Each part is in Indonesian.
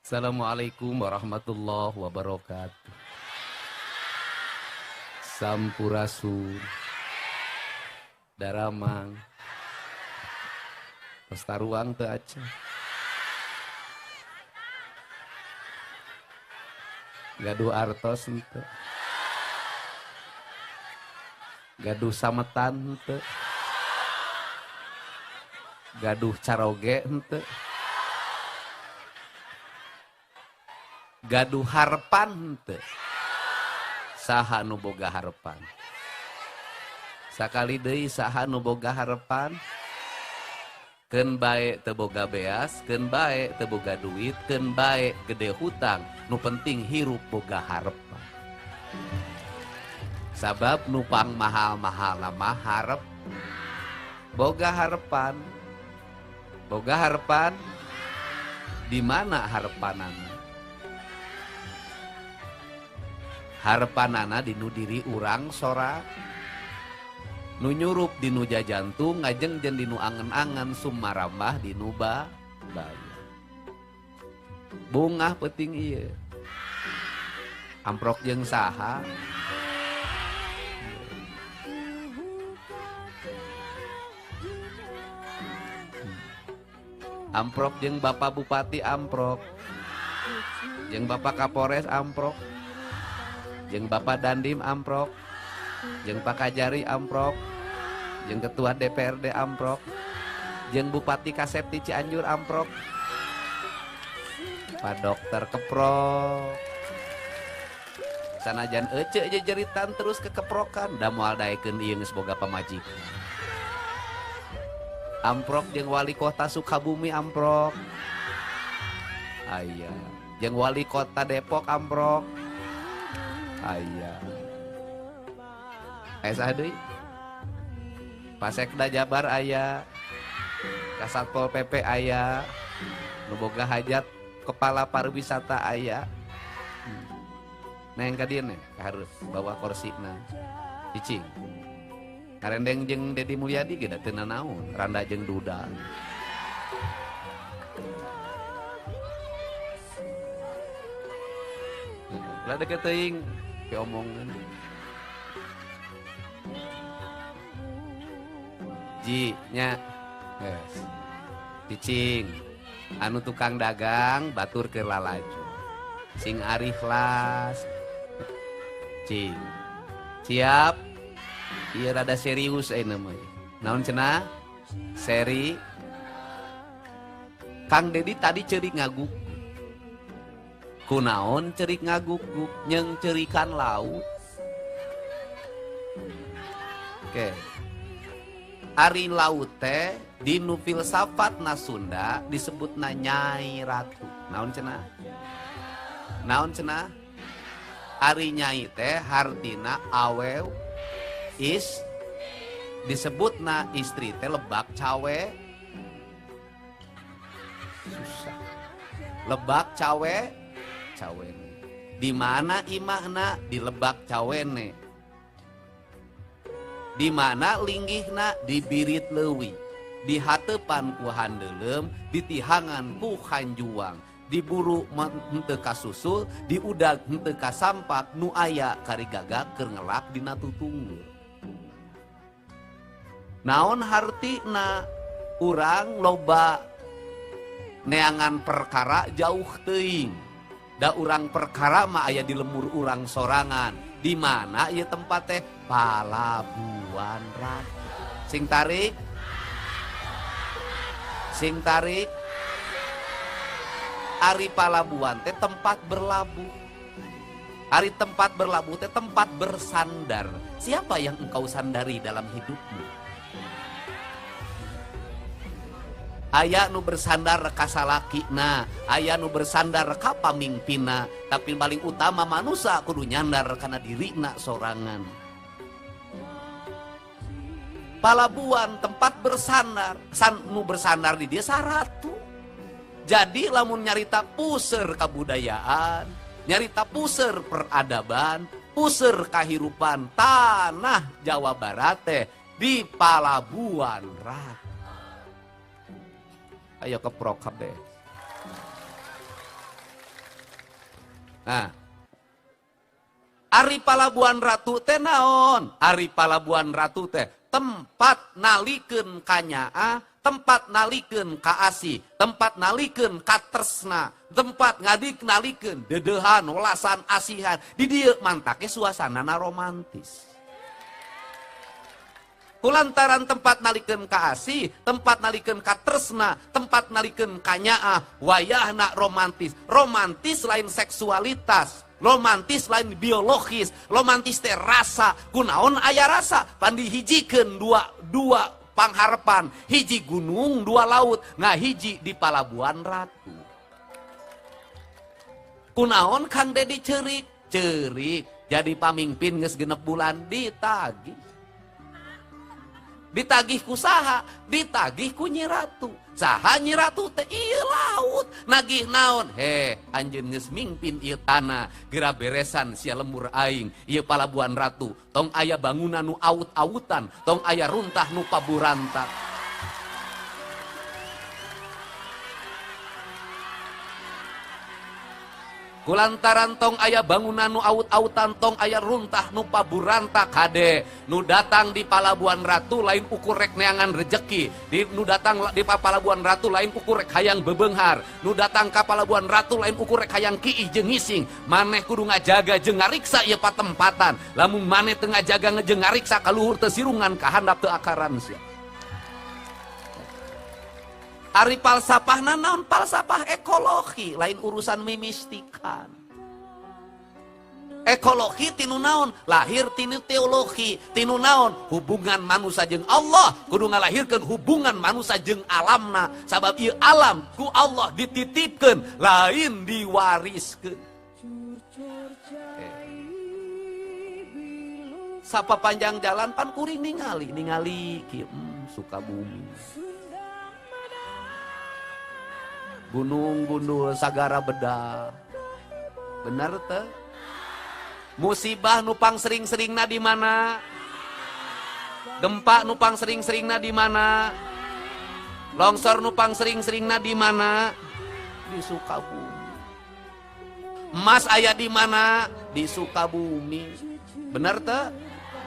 Assalamualaikum warahmatullahi wabarakatuh. Sampurasun, daramang, pestaruang teu aca. Gaduh artos henteu. Gaduh sametan henteu. Gaduh caroge henteu. Gaduh harapan henteu. Saha nu boga harapan? Sakali deui saha nu boga harapan? Keun bae teu boga beas, keun bae teu boga duit, keun bae gede hutang, nu penting hirup boga harapan. Sabab nu pang mahal-mahal mah harep. Boga harapan. Boga harapan di mana harapanana? Harapanana dinu diri urang sora nu nyurup dinu jajantung ngajengjeun dinu angen-angen sumarambah dinu baya bungah peuting ieu amprok jeung saha amprok jeung Bapak Bupati amprok jeung Bapak Kapolres amprok jeung Bapak Dandim amprok, jeung Pak Kajari amprok, jeung Ketua DPRD amprok, jeung Bupati Kasepti Cianjur amprok, Pak Dokter keprok. Sanajan ece aja jeritan terus kekeprokan, da moal daekeun ieu geus boga pamajikan. Amprok jeung Wali Kota Sukabumi amprok. Aya, jeung Wali Kota Depok amprok. Aya. Saha deui? Pasekda Jabar aya. Kasatpol PP aya. Nu boga hajat kepala pariwisata aya. Neng ka dieu nih, harus bawa korsina. Cicing. Karendeng jeung Dedi Mulyadi ge da teu nanaon, Randa jeung Duda. Lah deket teuing omongan Ji nya yes. Cicing anu tukang dagang batur ke lalaju sing ari ikhlas cing siap ieu rada serius ayeuna mah naon cenah seri Kang Dedi tadi ceurik ngaguk kunaon cerik ngaguk-guk nyeng cerikan laut. Oke. Ari laut teh dinu filsafatna Sunda disebutna Nyai Ratu. Naon cenah? Naon cenah? Ari nyai teh hartina awew is disebutna istri teh lebak cawe. Susah. Lebak cawe cawene. Di mana imahna? Di Lebak Cawene. Di mana linggihna? Di Birit Leuwi. Di hatepan ku handeulem, di tihangan ku hanjuang, di buru henteu kasusul, di udag henteu kasampak, nu aya kari gagak keur ngelak dina tutunggul. Naon hartina? Urang loba neangan perkara jauh teuing. Da urang perkara mah aya di lemur urang sorangan. Di mana ieu tempat teh? Palabuhan Ratu. Sing tarik. Sing tarik. Ari palabuhan teh tempat berlabuh. Ari tempat berlabuh teh tempat bersandar. Siapa yang engkau sandari dalam hidupmu? Aya nu bersandar ka salakina, aya nu bersandar ka pamimpinna, tapi paling utama manusia kudu nyandar kana dirina sorangan. Palabuhan tempat bersandar, nu bersandar di dia saratu. Jadi lamun nyarita puser kabudayaan, nyarita puser peradaban, puser kahirupan tanah Jawa Barat teh di Palabuhan Ratu. Ayo keprok kabeh. Nah, Ari Palabuhan Ratu teh naon? Ari Palabuhan Ratu teh tempat nalikeun kanyaa, tempat nalikeun ka asih, tempat nalikeun ka tresna, tempat ngadik nalikeun dedehan, welasan, asihan. Di dieu mantake suasanana romantis. Kulantaran tempat nalikeun ka asih, tempat nalikeun ka tresna, tempat nalikeun kanyaa, wayahna romantis. Romantis lain seksualitas. Romantis lain biologis, romantis teh rasa, kunaon aya rasa, pan dihijikeun dua pangharepan, hiji gunung, dua laut, ngahiji di Palabuhan Ratu. Kunaon Kang Dedi ceurik, jadi pamimpin geus 6 bulan ditagih. Ditagih ku saha? Ditagih ku Nyi Ratu. Saha Nyi Ratu teh ieu laut. Nagih naon? He, anjeun geus mimpin ieu tanah, geura beresan sia lembur aing. Ieu Palabuhan Ratu, tong aya bangunan nu aut-autan, tong aya runtah nu paburantak. Kulantaran tong aya bangunan nu aut-autan, tong aya runtah nu paburantak hade. Nu datang di Palabuhan Ratu lain ukur rek neangan rejeki. Nu datang di Palabuhan Ratu lain ukur rek hayang bebeunghar. Nu datang ka Palabuhan Ratu lain ukur rek hayang kiih jeung ngising. Maneh kudu ngajaga jeung ngariksa ieu patempatan. Lamun maneh teu ngajaga jeung ngariksa kaluhur teu sirungan ka handap teu akaran sia. Ari falsafahna naon? Falsafah ekologi, lain urusan mimistikan. Ekologi tinu naon? Lahir tinu teologi, tinu naon? Hubungan manusia jeung Allah, kudu ngalahirkeun hubungan manusia jeung alamna. Sabab ieu alam ku Allah dititipkeun, lain diwariskeun. Sapa panjang jalan pan kuring ningali kieu Sukabumi. Gunung gundul sagara bedah. Bener teh? Musibah nupang sering-seringna di mana? Gempa nupang sering-seringna di mana? Longsor nupang sering-seringna di mana? Di Sukabumi. Emas aya di mana? Di Sukabumi. Bener teh?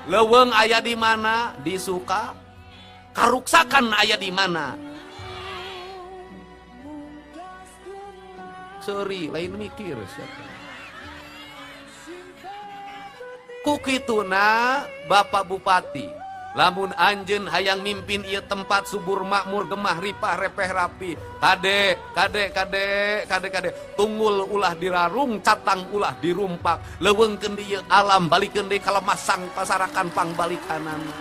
Leuweung aya di mana? Di Suka. Karuksakan aya di mana? Seri, lain mikir siapa. Kukituna Bapak Bupati, lamun anjeun hayang mimpin ieu tempat subur makmur gemah ripah repeh rapi. Kade, tunggul ulah dirarung, catang ulah dirumpak. Leuweungkeun di ieu alam, balikeun deui ka lemasang pasarakan pangbalikanana.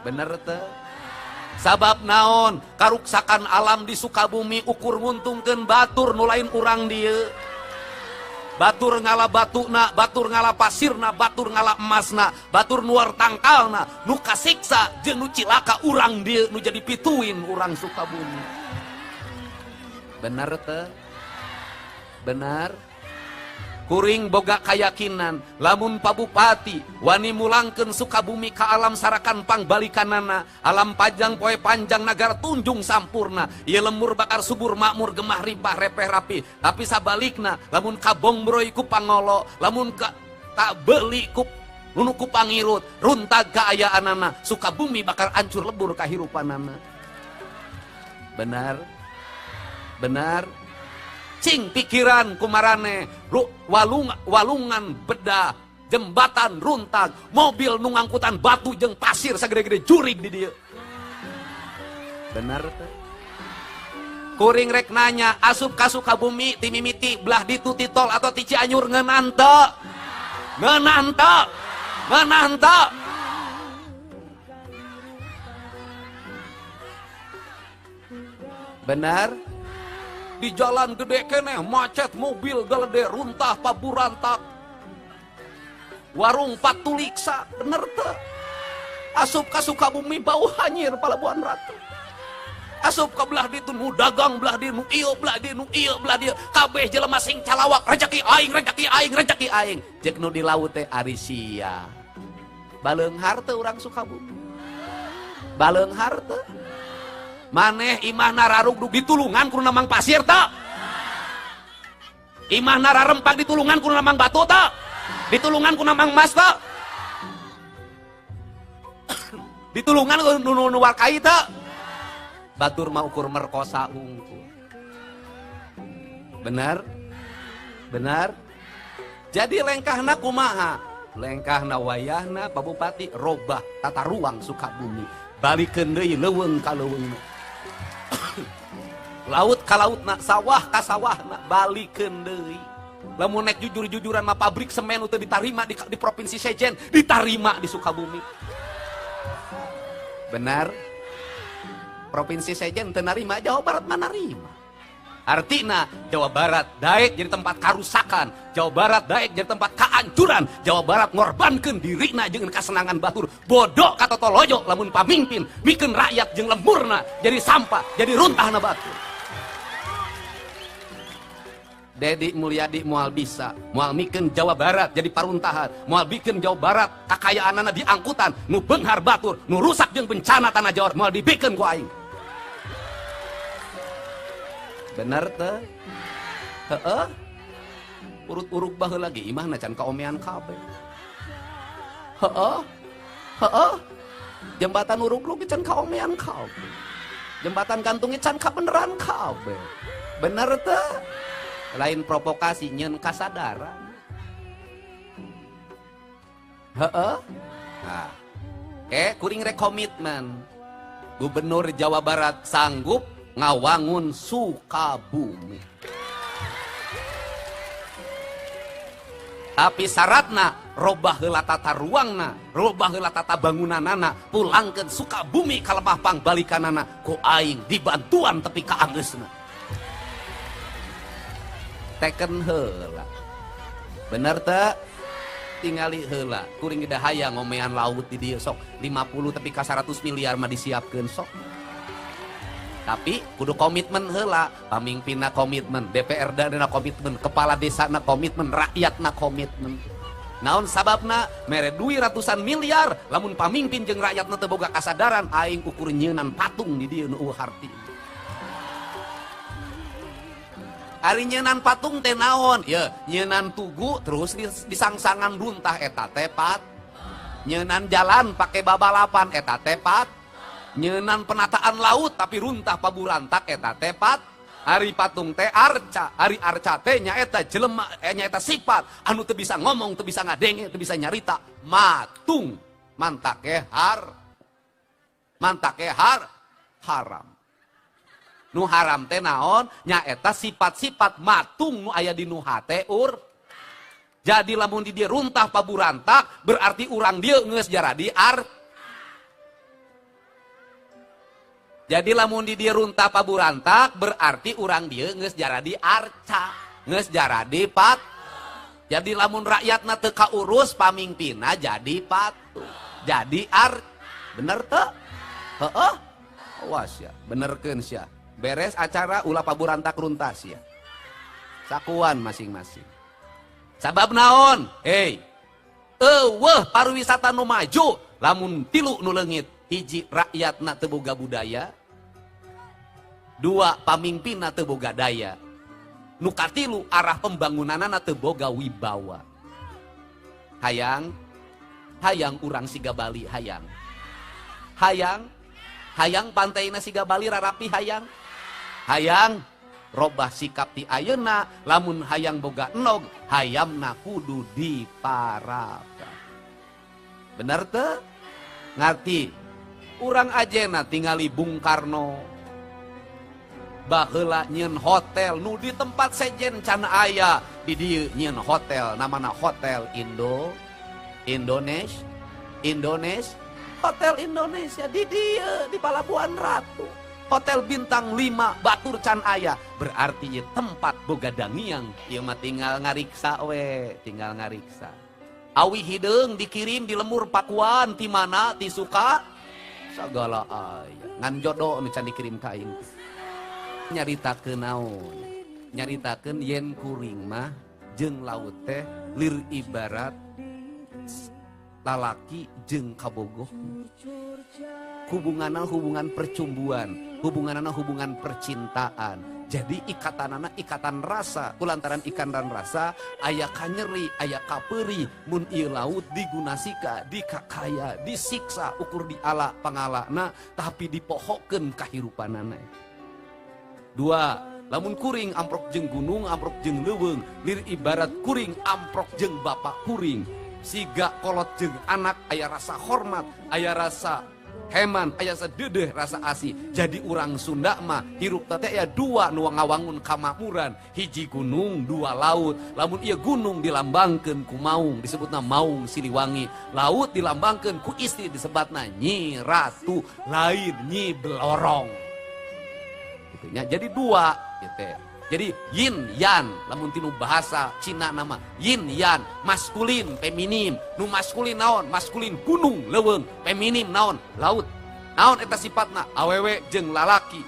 Bener teh? Sabab naon? Karuksakan alam di Sukabumi ukur nguntungkeun batur nu lain urang dieu. Batur ngala batuna, batur ngala pasirna, batur ngala emasna, batur nuar tangkalna, nu kasiksa jeung nu cilaka urang dieu nu jadi pituin urang Sukabumi. Bener teh? Benar? Kuring boga kayakinan lamun Pak Bupati wani mulangkeun Sukabumi ka alam sarakan pangbalikanana, alam panjang poe panjang nagara tunjung sampurna, ieu lembur bakar subur makmur gemah ripah repeh rapi. Tapi sabalikna lamun kabongbroy ku pangolo, lamun ka beuli ku nunu ku pangirut, runtag kaayaanana, Sukabumi bakar hancur lebur kahirupanana. Benar? Benar? Cing pikiran kumarane, walungan bedah, jembatan runtag, mobil nungangkutan batu jeung pasir sagede-gede jurig di dieu. Benar teh? Kuring rek nanya, asup ka Sukabumi ti mimiti belah ditu ti tol atau ti Cianjur ngeunaan teu? Ngeunaan teu? Ngeunaan teu? Benar? Di jalan gede keneh macet mobil gede runtah paburantak. Warung patuliksa, bener teh? Asup ka Sukabumi bau hanyir Palabuhan Ratu. Asup ka belah ditu nu dagang belah dieu, nu ieu belah dieu, nu ieu belah dieu, kabeh jelema sing calawak rezeki aing, rezeki aing, rezeki aing. Ceuk nu di laut teh ari sia. Baleunghar teh urang Sukabumi. Baleunghar teh. Maneh imah nararug ditulungan ku namang pasir tak? Imah nararempak ditulungan ku namang batu tak, ditulungan ku namang emas tak, ditulungan ku nu warkai tak. Batur mah ukur merkosa hungkul. Benar? Benar? Jadi lengkahna kumaha? Lengkahna wayahna Pak Bupati robah tata ruang Sukabumi. Balikeun deui leuweung ka leuweungna. Laut ka lautna, sawah ka sawahna, balikeun deui. Lamun nek jujur-jujuran mah pabrik semen teu ditarima di provinsi Sejen, ditarima di Sukabumi. Benar? Provinsi Sejen teu narima, Jawa Barat mah narima. Artinya Jawa Barat daek jadi tempat karusakan, Jawa Barat daek jadi tempat kehancuran, Jawa Barat ngorbankeun dirina jeung kasenangan batur. Bodoh kata tolojo lamun pamimpin mikeun rakyat jeung lemurna jadi sampah, jadi runtahna batur. Dedi Mulyadi moal bisa, moal mikeun Jawa Barat jadi paruntahan, moal bikin Jawa Barat kakayaanana diangkutan, nu beunghar batur, nu rusak jeung bencana tanah Jawa, moal dibikeun ku aing. Bener teh? Heeh. Urut-urut baheula lagi imahna can kaomean kabeh. Heeh. Heeh. Jembatan uruk-uruk can kaomean kabeh. Jembatan gantung can kabeneran kabeh. Bener teh? Lain provokasi nyeun kasadaran. Heeh. Nah. Kuring rek komitmen. Gubernur Jawa Barat sanggup ngawangun Sukabumi. Tapi syaratna robah heula tata ruangna, robah heula tata bangunanana, pulangkeun Sukabumi ka lemah pangbalikanana ku aing dibantuan tepi ka anggeusna. Teken heula. Bener teh? Tingali heula. Kuring geus hayang ngomean laut di dieu sok 50 tepi ka 100 miliar mah disiapkeun sok. Tapi kudu komitmen heula, pamimpinna komitmen, DPRD na komitmen, kepala desa na komitmen, rakyat na komitmen. Naon sababna mere duit ratusan miliar, lamun pamimpin jeung rakyatna teu boga kasadaran, aing ukur nyeunan patung di dieu nu harti. Ari nyeunan patung teh naon? Ye, nyeunan tugu terus disangsangan runtah eta teh pat. Nyeunan jalan pake babalapan eta teh pat. Nyeunan penataan laut tapi runtah paburantak eta tepat. Ari patung teh arca, ari arca teh nyaeta jelema nyaeta sifat anu teu bisa ngomong, teu bisa ngadenge, teu bisa nyarita. Matung mantake haram. Nu haram teh naon? Nyaeta sifat-sifat matung nu aya di nu hate Jadi lamun di dieu runtah paburantak berarti urang dieu geus jaradi Jadi lamun di dieu runtah paburantak berarti urang dieu geus jaradi arca, geus jaradi pat. Jadi lamun rakyatna teu kaurus pamimpinna jadi patung. Jadi bener teu? Heeh. Awas ya, benerkeun sia. Beres acara ulah paburantak runtas ya. Sakuan masing-masing. Sabab naon? Eueuh pariwisata nu maju lamun tilu nu leungit. Hiji rakyatna teu boga budaya, dua pamimpinna teu boga daya, nu katilu arah pembangunanana teu boga wibawa. Hayang urang siga Bali hayang pantaina siga Bali rarapi hayang robah sikap ti ayeuna, lamun hayang boga enog hayamna kudu diparabkan. Bener teu? Ngarti? Urang ajena tingali Bung Karno baheula nyieun hotel nu di tempat Sejen can aya di dieu nyieun hotel namana Hotel Indonesia Hotel Indonesia di dieu di Palabuhan Ratu. Hotel bintang 5 batur can aya berarti ieu tempat boga dangiang ieu mah tinggal ngariksa tinggal ngariksa. Awi hideung dikirim di lemur Pakuan ti mana ti Suka sagala aya ngan jodoh nu can dikirim ka aing nyaritakeun naon nyaritakeun yen kuring mah jeung laut teh lir ibarat lalaki jeung kabogoh hubunganna hubungan percumbuan hubunganna hubungan percintaan Jadi ikatanana ikatan rasa, kulantaran ikatan rasa aya kanyeri, aya kaperi, mun ieu laut digunasika, dikakaya, disiksa ukur diala pangalana, tapi dipohokeun kahirupanana. 2. Lamun kuring amprok jeung gunung, amprok jeung leuweung, lir ibarat kuring amprok jeung bapak kuring. Siga kolot jeung anak aya rasa hormat, aya rasa heman, aya sededeh rasa asih. Jadi urang Sunda mah hirup teh aya 2 nu ngawangun kamakmuran, hiji gunung 2 laut. Lamun ieu gunung dilambangkeun ku maung disebutna Maung Siliwangi, laut dilambangkeun ku istri disebutna Nyi Ratu, lain Nyi Belorong. Gitu nya. Jadi 2 gitu. Jadi yin yan, lamun tinu bahasa Cina nama yin yan, maskulin feminim. Nu maskulin naon? Maskulin gunung leuweung, feminim naon? Laut. Naon eta sifatna? Awewe jeung lalaki,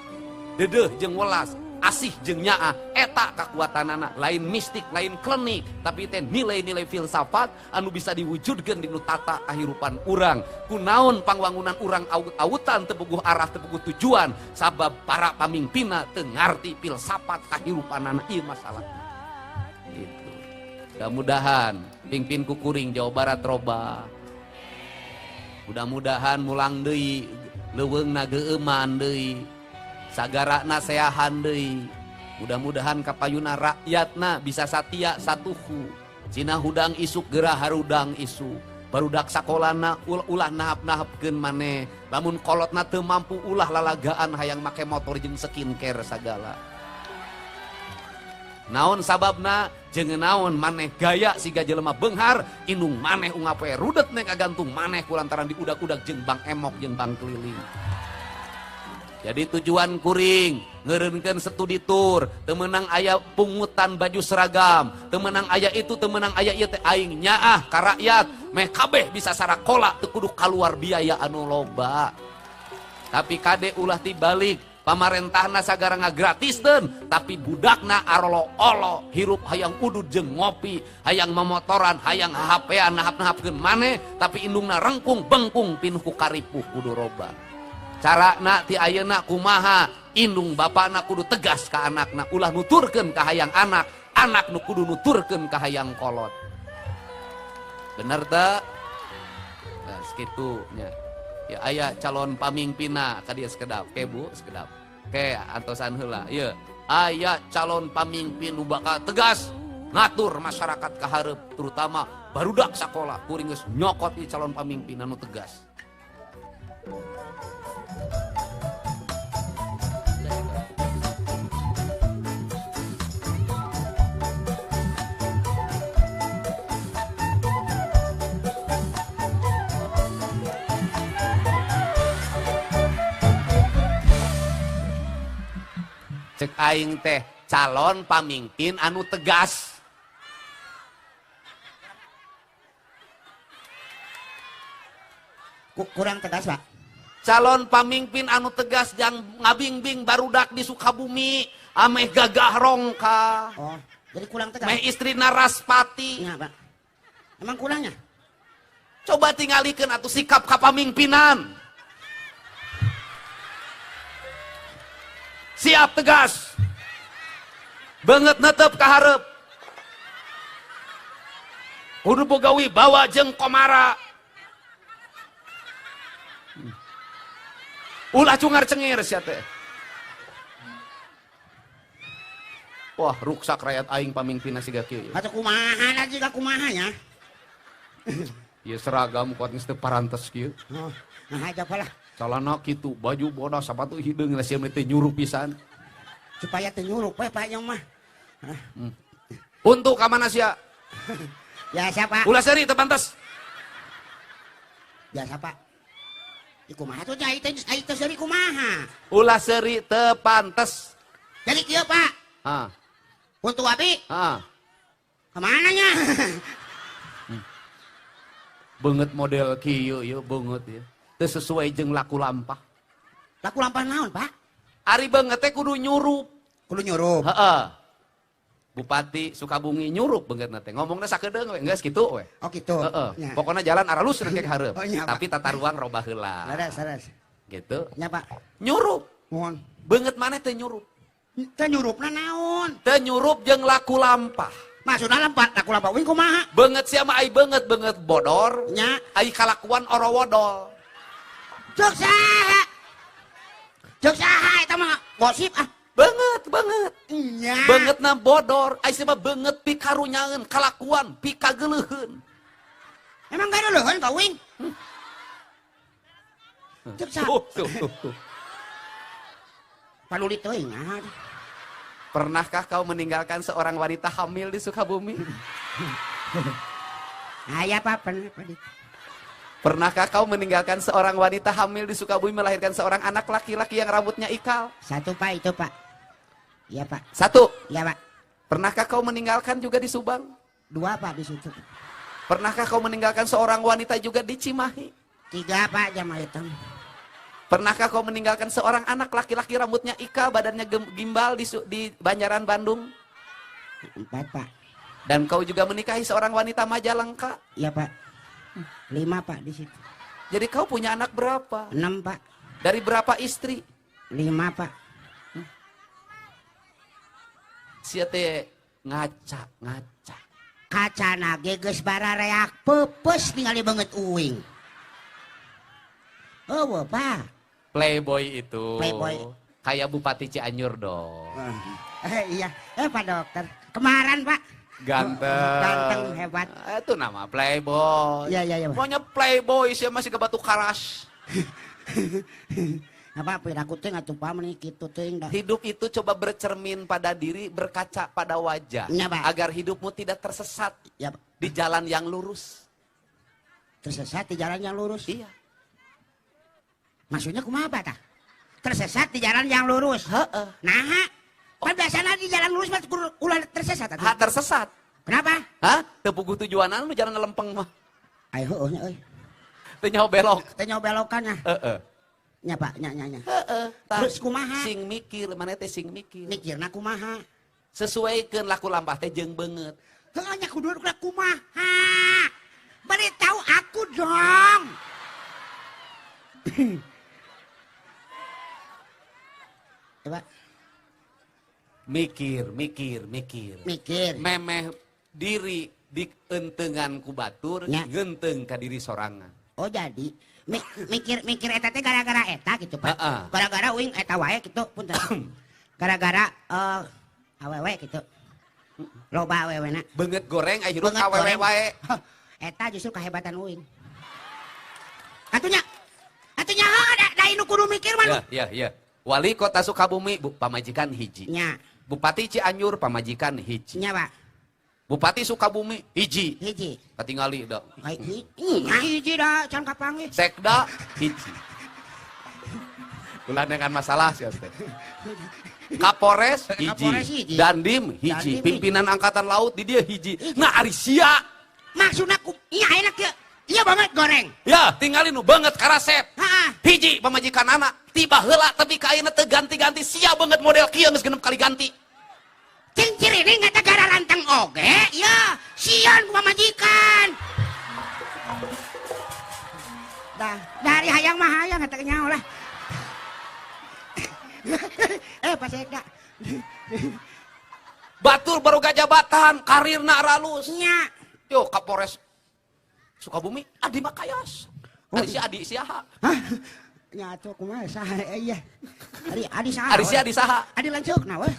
dedeh jeung welas, asih jeung nyaah. Eta kakuatanana, lain mistik, lain klinik, tapi teh nilai-nilai filsafat anu bisa diwujudkeun dinu tata kahirupan urang. Kunaon pangwangunan urang awut-awutan teu puguh arah, teu puguh tujuan, sabab para pamimpinna teu ngarti filsafat kahirupanana ieu masalah. Gitu. Mudah-mudahan pingpin ku kuring Jawa Barat roba. Mudah-mudahan mulang deui leuweungna geueuman deui. Sagarana seahan deui. Mudah-mudahan kapayuna rakyatna bisa satia satuhu. Cina hudang isuk gerah harudang isu. Barudak sakolana ulah nahap-nahapkeun maneh. Lamun kolotna teu mampu ulah lalagaan hayang make motor jeung skincare sagala. Naon sababna? Jeung naon maneh gaya siga jelema beunghar, indung maneh ungap we rudet nek kagantung maneh kulantaran diudag-udag jeung bang emok jeung bang keliling. Jadi tujuan kuring ngeureunkeun studi tour, teu meunang aya pungutan baju seragam, teu meunang aya itu, teu meunang aya ieu teh aing nyaah ka rakyat, meh kabeh bisa sarakola teu kudu kaluar biaya anu loba. Tapi kade ulah tibalik, pamarentahna sagara ngagratiskeun, tapi budakna arolo-olo, hirup hayang udud jeung ngopi, hayang memotoran, hayang HP-an nahap-nahapkeun maneh, tapi indungna rengkung bengkung pinuh ku karipuh kudu roba. Carana ti ayeuna kumaha? Indung bapakna kudu tegas ka anakna, ulah nuturkeun ka hayang anak, anak nu kudu nuturkeun ka hayang kolot. Bener teu? Nah, sekitu nya. Ya aya calon pamimpinna ka dieu sekedap, ke Bu, sekedap. Ke antosan heula. Ieu, aya calon pamimpin nu bakal tegas ngatur masyarakat ka hareup, terutama barudak sakola. Kuring geus nyokot ieu calon pamimpin anu tegas. Cek aing teh calon pamimpin anu tegas. Kurang tegas, Pak. Calon pamimpin anu tegas yang ngabingbing barudak di Sukabumi, ameh gagah rongka. Oh, jadi kurang tegas. Meh istrina Raspati. Iya, Pak. Emang kurangnya? Coba tingalikeun atuh sikap kapamingpinan. Siap tegas, banget netep ka hareup, kudu boga wibawa jeung komara, ulah cungar cengir sia teh. Wah, ruksak rakyat aing pamimpinna siga kieu. Atuh kumaha lagi ka kumaha nya? Ieu seragam kuat geus teu parantes kieu. Oh, nah aja lah. Calana kitu, baju bodas sapatu hideung lah sia teh nyuruh pisan. Supaya teu nyurup we Pak yang mah. Untuk ka mana sia? Ya siapa? Ulah seuri teu pantes. Ya siapa? Iku kumaha tuh nya ai teh seuri kumaha? Ulah seuri teu pantes. Jadi kieu Pak. Ah. Untuk abi? Ah. Kemana nya? Beungeut model kieu ieu beungeut ieu. Teu sesuai jeung laku lampah. Laku lampah naon, Pak? Ari beungeut teh kudu nyurup. Kudu nyurup. Heeh. Bupati Sukabumi nyurup beungeutna teh. Ngomongna sakedeung we, geus kitu we. Oh kitu. Heeh. Ya. Pokona jalan aralus rek hareup. Oh, iya, tapi tata ruang robah heula. Sares. Gitu. Nya Pak. Nyurup. Mohon. Beungeut maneh teh nyurup. Teu nyurupna naon? Teu nyurup jeung laku lampah. Maksudna lempat aku lampah wing kumaha? Beungeut sia mah ai beungeut bodor, Nya, ai kalakuan orowodol. ceuk saha? Ceuk saha eta mah gosip ah. Beungeut. Nya. Beungeutna bodor, ai sia mah beungeut pikarunyaeun, kalakuan pikageuleuheun. Emang gak ada leuheun ka wing? Ceuk saha? Tuh. Panulit teuing ah. Pernahkah kau meninggalkan seorang wanita hamil di Sukabumi? Aya Pak, pernah Pak. Pernahkah kau meninggalkan seorang wanita hamil di Sukabumi melahirkan seorang anak laki-laki yang rambutnya ikal? Satu Pak itu Pak. Iya Pak. 1. Iya Pak. Pernahkah kau meninggalkan juga di Subang? 2 Pak di situ. Pernahkah kau meninggalkan seorang wanita juga di Cimahi? 3 Pak jamaah hitam. Pernahkah kau meninggalkan seorang anak laki-laki rambutnya ikal, badannya gimbal di Banjaran Bandung? 4 Pak. Dan kau juga menikahi seorang wanita Majalengka? Iya Pak. 5 Pak di situ. Jadi kau punya anak berapa? 6 Pak. Dari berapa istri? 5 Pak. Sia teh ngaca. Kacana ge geus barareak peupeus ningali banget uing. Oh Pak. Playboy itu. Playboy. Kayak Bupati Cianjur dong. Iya. Pak dokter. Kemarin Pak. Ganteng hebat. Itu nama Playboy. Iya. Pokoknya Playboy sih masih ke batu karas. Apa piraku teh atuh Pak meuni kitu teuing da. Hidup itu coba bercermin pada diri, berkaca pada wajah. Iya, Pak. Agar hidupmu tidak tersesat Ya Pak. di jalan yang lurus. Tersesat di jalan yang lurus. Iya. Maksudnya kumaha Pak tah? Tersesat di jalan yang lurus. Heeh. Nah, kan biasanya di jalan lurus mah ulah tersesat atuh. Tersesat. Kenapa? Hah? Tepuguh tujuanan lu jalan ngelempeng mah. Ayo heuh nya euy. Teu nyaho belok. Teh nyawa belokannya. Heeh. Nya Pak, nya. Heeh. Terus kumaha? Sing mikir, mana teh sing mikir. Mikirna kumaha? Sesuaikeun laku lampah teh jeung beungeut. Heuh nya kudu kumaha? Bari tahu aku dong. Coba Mikir. mikir. Memeh diri dientengan ku batur, Nya. genteng ka diri sorangan. Oh jadi mikir eta teh gara-gara eta gitu Pak. Heeh. Gara-gara uing eta wae gitu punten. Gara-gara awewe gitu. Loba awewena. Beungeut goreng aya hirup Beungeut awewe goreng. wae. Eta justru kahebatan uing. Atunya da inu kudu mikir mah. Ya. Wali Kota Sukabumi pamajikan hiji. Nya, Bupati Cianjur pamajikan hiji. nya Pak. Bupati Sukabumi hiji. Hiji. Katingali da. Hiji dah can kapanggih. Sekda hiji. Ulah dengan masalah sih teh. Kapolres Kapolres hiji. hiji. Dandim hiji. Dandim Pimpinan Angkatan Laut di dia hiji. Nah ari sia. Maksudna iya enak ya. Iya banget goreng. Ya, tinggalin nu banget karasep. Heeh. Hiji pamajikan anak tiba heula tapi kaina teu ganti-ganti sia banget model kieu geus genep kali ganti. Cincir ini nggak gara rantang oge. Ya, sian ku majikan. Dah, dari hayang mah hayang kata nyaho lah. Pak Sekda. Batur boga jabatan, karirna ralus. Nya. Yo Kapolres Sukabumi Adi Makayas. Adi Siaha. Hah? Nya atuh kumaha saha iya. Adi saha? Adi Saha. Adi lanceukna weh.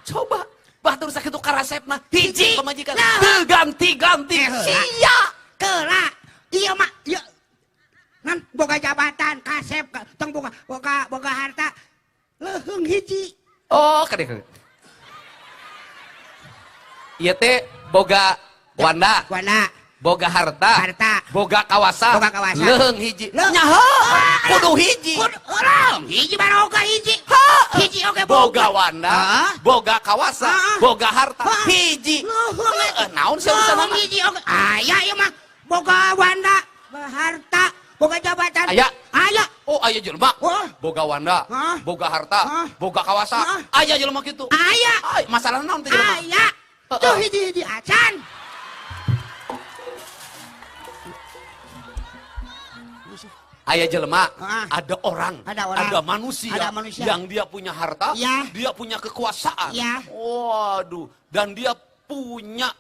Coba batur sakitu karasepna hiji pamajikan. Nah. Teu ganti-ganti sia. Keula. Iya mah, iya. Ngan boga jabatan, kasep, tong boga harta. Leuheung hiji. Oh, kadek. Ieu teh boga wanda, boga harta, boga kawasa, leuheung hiji. Nyaho, kudu hiji. Urang, hiji baroga hiji. Hiji oge Boga wanda, boga kawasa, boga harta, hiji. Naon sih urusan hiji oge. Aya ieu mah boga wanda, harta, boga jabatan. Aya. Aya. Oh, aya jelema. Wah. Boga wanda, boga harta, boga kawasa. Aya jelema kitu. Aya. Ay, masalah naon teh jelema? Aya. Tuh hiji-hiji acan. Aya jelema, Ah. ada orang, Ada orang. ada manusia, Ada manusia. yang dia punya harta, Iya. dia punya kekuasaan. Iya. Waduh, dan dia punya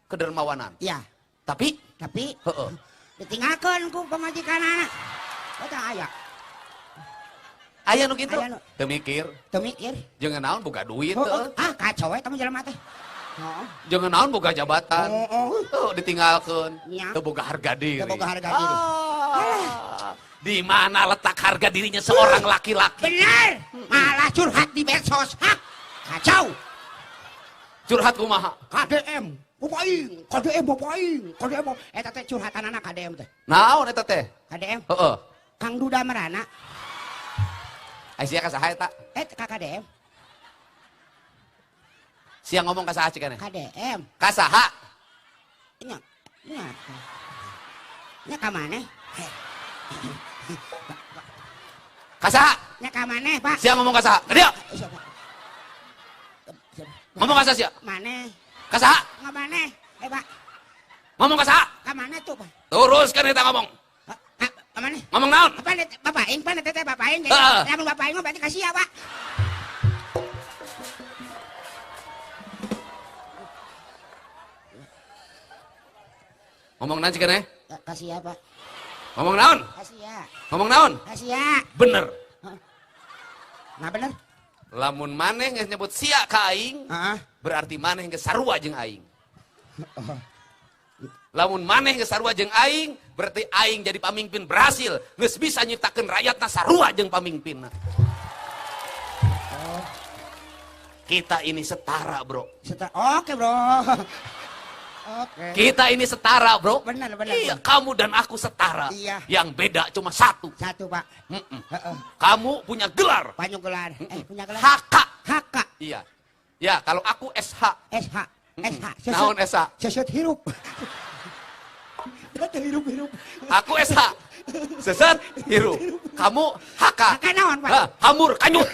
kedermawanan. Ya, Tapi, tapi heeh. ditinggalkan ku pemajikan anak. Kata aya, Aya nu kitu. Aya nu. Teu mikir, teu mikir. jeung naon boga duit Oh, teu. ah kacau we tamu jelema teh. Heeh. Jeung naon boga jabatan. Oh, Tuh ditinggalkeun, Nya. teu boga harga diri. Teu boga harga diri. Di mana letak harga dirinya seorang laki-laki? bener, malah curhat di medsos. Hah, kacau. Curhat kumaha? KDM, KDM, eta teh curhatan anak KDM teh. Naon eta teh? KDM, Heeh. Kang Duda Merana, Aisyah ka saha eta? ka KDM, Siang ngomong ka saha cik KDM. Ka saha? Nya, ka maneh? Ka saha? Nya ka maneh, Pak? Siang ngomong ka saha? Ka dia. Siapa? Ngomong ka saha sia? Maneh? Ka saha? Nga maneh? Pak, Ngomong ka saha? ka maneh tuh, Pak? Teruskan eta ngomong. Ka maneh? Ngomong naon? Apa nih, Bapak Aing, Pak, teteh Bapak Aing. Heeh. Lamun Bapak Aing mah berarti kasih ya, Pak. Ngomong naon cik Kasih ya, Pak. Ngomong naon? Kasih ya. Ngomong naon? Kasih ya. Bener. Nah bener. Lamun maneh geus nyebut sia ka aing, Heeh. berarti maneh geus sarua jeung aing. Lamun maneh geus sarua jeung aing, berarti aing jadi pamimpin berhasil, geus bisa nyiptakeun rakyatna sarua jeung pamimpinna. Kita ini setara, Bro. Oke, Bro. Oke. Kita ini setara, Bro. Benar. Iya, kamu dan aku setara. Iya. Yang beda cuma satu. Satu, Pak. Mm-mm. Heeh. Kamu punya gelar. Panjang gelar. Punya gelar. HK. HK. Iya. Ya, kalau aku SH. SH. SH. Naon SH? Seset hirup. Kita hirup. Aku SH. Seset, hiru. Kamu HK. HK naon, Pak? Hah, hamur, kanyut.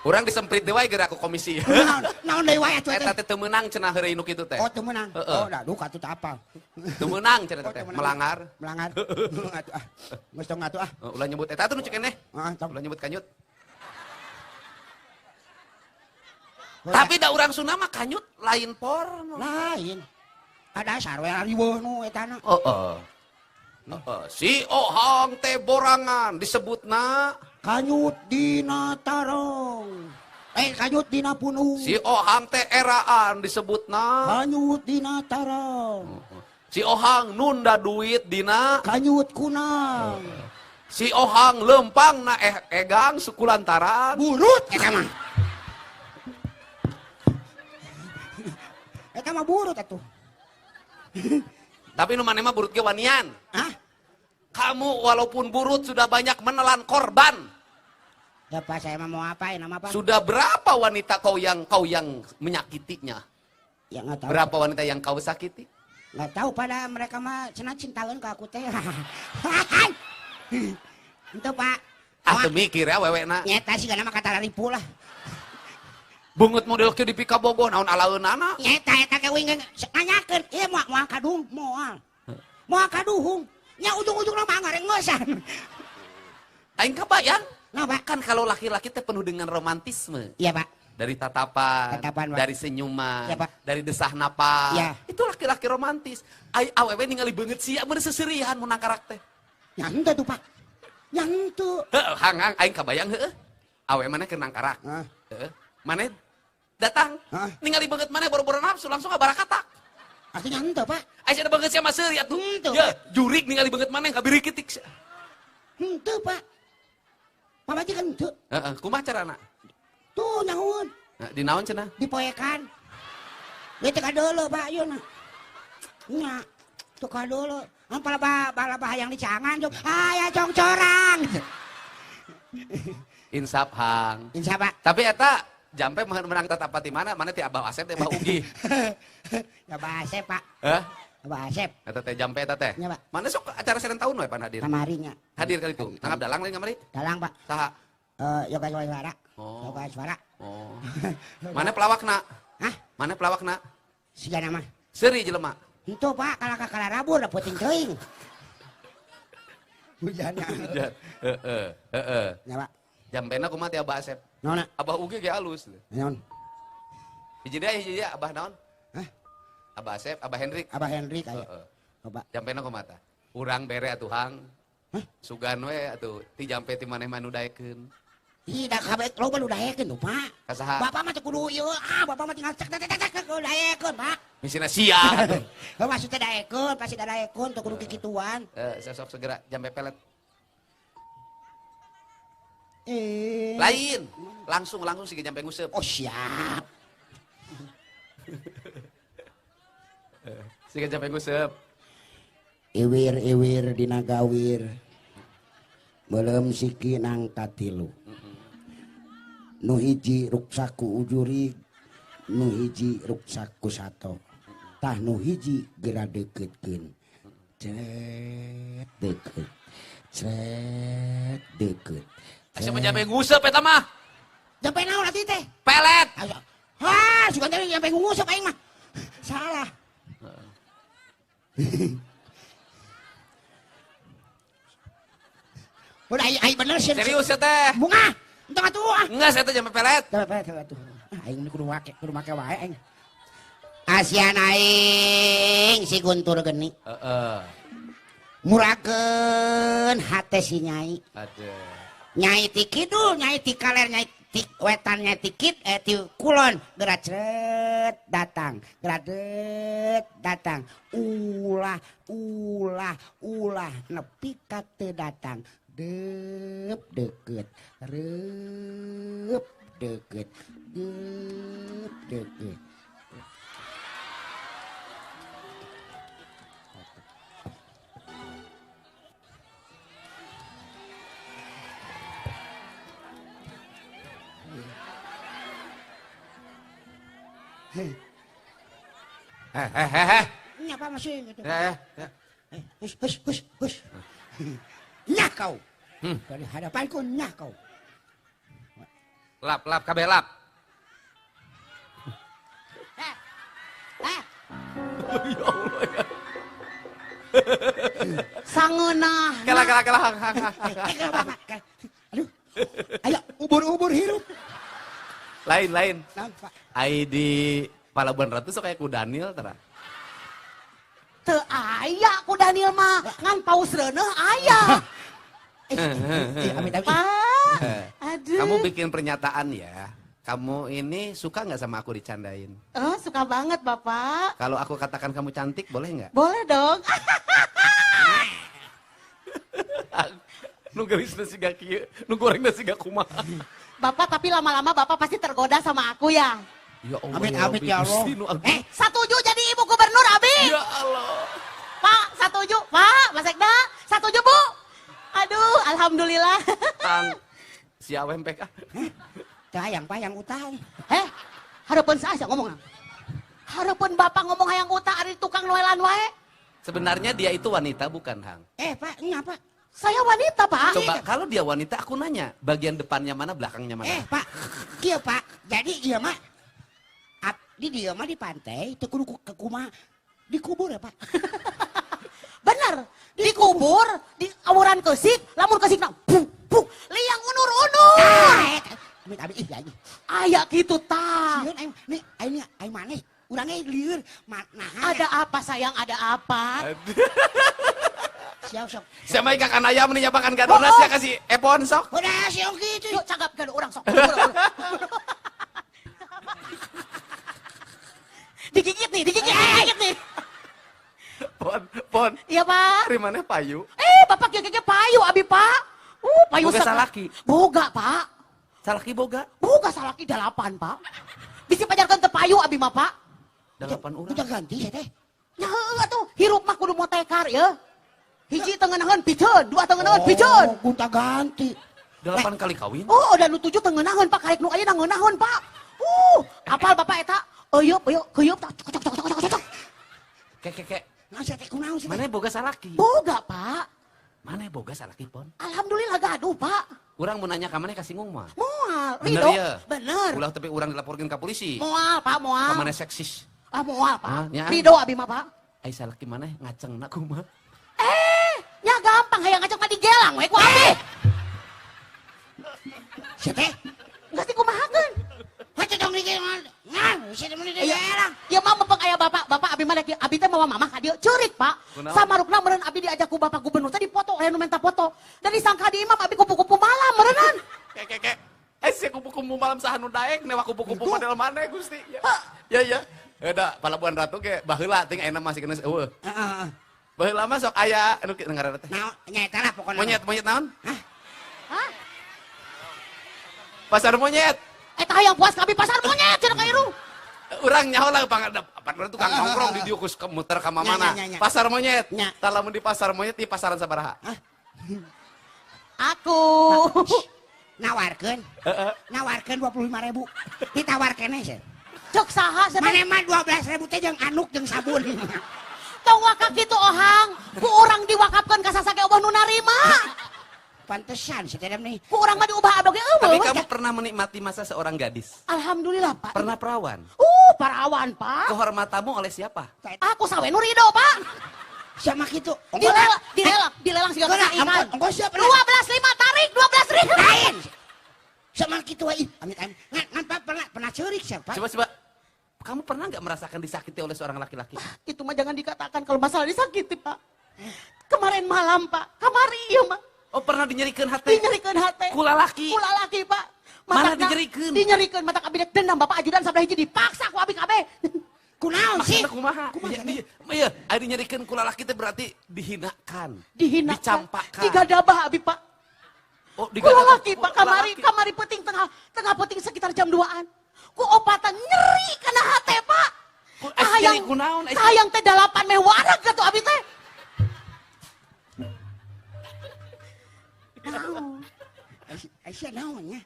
Urang disemprit deui wae geura aku komisi. Naon deui wae atuh Eta teh? teh teu meunang cenah heureuy nu kitu teh. Oh, teu menang. Heeh. Oh, dah duka atuh teu apal. Teu meunang cenah Oh, teh. teu menang. Melanggar. Melangar. Atuh ah. Geus tong atuh ah. Ulah nyebut eta atuh nu cek keneh. Tong. Ulah nyebut kanyut. Tapi da urang Sunda mah kanyut lain porno. Lain. Ada sarwe riweuh nu eta na. Heeh. Si Ohang teh borangan disebutna Kanyut dina tarong. Kanyut dina punung. si Ohang teh eraan disebutna Kanyut dina tarong. si Ohang nunda duit dina Kanyut kunang. si Ohang lempang na egang sukulantaran Burut eta mah. Eta mah burut atuh. tapi nu maneh mah burut ge wanian. Hah? Kamu walaupun burut sudah banyak menelan korban. Ya Pak, saya mah mau apain nama Pak? Sudah berapa wanita kau yang menyakitinya? Ya enggak tahu. Berapa wanita yang kau sakiti? Enggak tahu pada mereka mah cenah cintaeun ka aku teh. Itu Pak. Atuh mikir ya wewena. Nyeta sih kana mah kata ripu lah. Bungut model ke di Pikabogo naon alaeunana? Nyeta eta ke wing nanyakeun, ieu moal kadung moal. Moal kaduhung. Nya ujung-ujungna mah ngarengesan. Aing kabayang. Nah, Pak. Kan kalau laki-laki teh penuh dengan romantisme. Iya, Pak. Dari tatapan, Tatapan, Pak. dari senyuman, Iya, Pak. dari desah napas. Iya. Itu laki-laki romantis. Ai awewe ningali beungeut sia mun seserihan mun karak teh. Nya henteu tuh, Pak. Nya henteu. Heuh, hangang aing kabayang heueuh. Awewe maneh keur nangkarak. Hah? Heeh. Maneh datang, Hah? ningali beungeut maneh boro-boro nafsu langsung ngabarakatak. Artinya henteu, Pak. Aisyah ada beungeut sia mah seuri atuh. Henteu. Ya, jurig ningali beungeut maneh kabiri kitik. Henteu, Pak. Pamajikan henteu. Heeh, kumaha carana? Tuh nyahoon. Nah, di naon cenah? Dipoekan. Dia teka dulu Pak Yuna. Nya, teka dulu. Ampal balabah yang dicangan jok. Ya congcorang. Insap hang. Insya Pak. Tapi eta jampe menang tetap di mana? Mana ti Abah Asep teh Abah Ugi. Ya bahasa Pak. Heh? Abah Asep. Eta teh jampe eta teh. Nya, Pak. Mana sok acara seren tahun we pan hadir? Kamarinya. Hadir kali itu. Tanggap dalang lain kamari. Dalang Pak. Saha? Yoga suara. Oh. Yoga suara. Oh. Mana pelawakna? Hah? Mana pelawakna? Siga nama. Seuri jelema. Itu Pak, kalau rabur da puting teuing. Hujannya. Hujan. Heeh. Ya Pak. Jampena kumaha ti Abah Asep? Naon? Abah Uge ge alus. Naon? Hiji dia Abah naon? Hah? Abah Asep, Abah Hendrik. Abah Henry aya. Heeh. Coba. Jampena kumaha tah? Urang bere atuh hang. Hah? Sugan we atuh ti jampe ti maneh mah nu daekeun. Ih, da kabeh loba nu daekeun tuh, Pak. Kasaha? Bapak mah teu kudu ieu, bapak mah tinggal cek daekeun, Pak. Misina sia. Maksudnya daekeun, pasti daekeun teu kudu kikituan. Sesok segera jampe pelet. Lain. Langsung sih jampe nguseup. Oh, siap. Sih jampe nguseup. Iwir dina gawir. Belum siki nang katilu. Nu hiji ruksaku ujurig, nu hiji ruksaku sato. Tah nu hiji gera dekeutkeun. Cet deket. Cet deket. Asa jampe nguseup eta mah. Jampe naon atuh teh? Pelet. Hah, sugan teh jampe nguseup aing mah. Salah. Udah, ai bener sih. Serius ya teh? Bunga. Entah atuh. Enggak, saya teh jampe pelet. Jampe atuh. Aing kudu make wae aing. Asian aing si Guntur geni. Heeh. Murakeun hate si Nyai. Aduh. Nyai ti kidul, Nyai ti kaler, Nyai ti wetan, Nyai ti kid, ti kulon. Gerak cret datang, gerak datang. Ulah nepi ka teu datang. Dep deket, rep deket, dep deket. Ini apa masih gitu? Hush. Nyah kau. Dari hadapanku nyah kau. Lap, kabeh lap. Sangeunah. Kala. Aduh. Ayo ubur hirup. Lain. Nampak. Ai di Palabuhan Ratu sok kayak ku Daniel tara. Teu aya ku Daniel mah ngan paus reuneuh aya. Amit. Pak. Aduh. Kamu bikin pernyataan ya. Kamu ini suka nggak sama aku dicandain? Oh, suka banget Bapak. Kalau aku katakan kamu cantik, boleh nggak? Boleh dong. Nu gelisna siga kieu, nu gorengna siga kumaha. Bapak tapi lama-lama Bapak pasti tergoda sama aku ya. Ya Allah. Amit ya Allah. Setuju jadi ibu gubernur Abi. Ya Allah. Pak, setuju. Pak, Mas Ekda, setuju Bu. Aduh, alhamdulillah. Tang si awem PK. Payang utang. Hareupeun saha ngomong. Hareupeun Bapak ngomong hayang uta ari tukang noelan wae. Sebenarnya dia itu wanita bukan, Hang? Pak, ini apa? Saya wanita, Pak. Coba kalau dia wanita aku nanya, bagian depannya mana, belakangnya mana? Pak, kieu Pak. Jadi dia mah dia mah di pantai, teu kudu ke kumaha. Dikubur ya, Pak. Bener, dikubur, di awuran keusik, lamun keusikna puk liang unur-unur. Amit iya. Aya kitu tah. Sieun aing maneh, urang lieur. Ada apa sayang, ada apa? Siap. Sama ika kan ayam menyapakan gadonas ya kasih epon sok. Udah siap gitu. Yuk cagap gado orang sok. Digigit nih. Pon. Iya Pak. Dari mana payu? Bapak gigitnya payu abi Pak. Payu Boga salaki. Boga Pak. Salaki boga. Boga salaki 8 Pak. Bisa pajarkan teu payu abi mah Pak. 8 orang. Udah ganti ya teh. Nya atuh hirup mah kudu motekar ya. Hiji tengenahan piceun, 2 tengenahan piceun. Gunta ganti. 8 kali kawin? Dan nu 7 tengenahan Pak, karek nu aya nangeunahun Pak. Apal Bapak eta? Eueup tak cocok. Kek. Nasa teh kunaon sih? Mana boga salaki? Boga Pak. Mana boga salaki pon? Alhamdulillah gaduh Pak. Urang mau nanya ka maneh kasinggung mah. Moal, Bener Ridho. ya? Bener. Ulah tapi urang dilaporkeun ka polisi. Moal Pak, moal. Ka maneh seksis. Moal Ah, Pak. nya. Ridho abi mah Pak. Ai salaki maneh ngacengna kumaha? Nya gampang hayang ngajak mah digelang we ku abi. Sia teh. Geus dikumahakeun. Hece dong digelang. Ngan, sia teh meni digelang. Ya mah mepeng aya bapak abi mah abi teh mawa mamah ka dieu ceurik Pak. Kunaon? Samarukna meureun abi diajak ku bapak gubernur teh dipoto aya nu minta foto. Dan disangka di imam abi kupu-kupu malam meureun. Kek. Sia kupu-kupu malam saha nu daek newa kupu-kupu model maneh Gusti. Ya. Ada palabuhan ratu ge baheula ting ayeuna masih geus eueuh. Heeh. Baheula mah sok aya anu ngaranna teh. Naon nyaeta lah pokona. Monyet naon? Hah? Pasar monyet. Eta hayang puas ka abi pasar monyet cenah ka irung. Urang nyaho lah partner tukang nongkrong di dieu kus muter ka mamana. Nya. Pasar monyet. Nya. Tah lamun di pasar monyet di pasaran sabaraha? Aku. Nawarkeun. Nawarkeun 25.000. Ditawar keneh sia. Cok saha cenah. Mane mah 12.000 teh jeung anuk jeung sabun. Tong wakaf kitu ohang. Ku urang diwakafkeun ka sasake eueuh nu narima. Pantesan sia teh nih. Ku urang mah diubah adoge Tapi eueuh. kamu pernah menikmati masa seorang gadis? Alhamdulillah Pak. Pernah perawan? Parawan Pak. Kehormatanmu oleh siapa? Aku sawe nu ridho Pak. Sama kitu. Dilelang siga Engko ikan. engko siapa? 12.5 tarik 12.000. Lain. Sama kitu we. Amit-amit. Ngan pernah ceurik sia, Pak. Coba. Kamu pernah nggak merasakan disakiti oleh seorang laki-laki? Itu mah jangan dikatakan kalau masalah disakiti Pak. Kemarin malam Pak. Kamari ieu mah. Oh pernah dinyerikeun hati? Dinyerikeun hate. Kula laki. Kula laki Pak. Mana Matakna dinyerikeun? Dinyerikeun mata kabinet dendam Bapak ajudan sabda hiji dipaksa ku abi kabeh. Kunaon sih? Maksudnya kumaha? Iya, ari dinyerikeun kula laki teh berarti dihinakan. Dihinakan. Dicampakkan. Digadabah abi Pak. Oh, Kula laki Pak kamari peuting tengah peuting sekitar jam 2-an. Ku opatan nyeri kana hate Pak. Nyeri kunaon? Hayang teh 8 meh wareg atuh abi teh. Naon? Aisyah naonnya?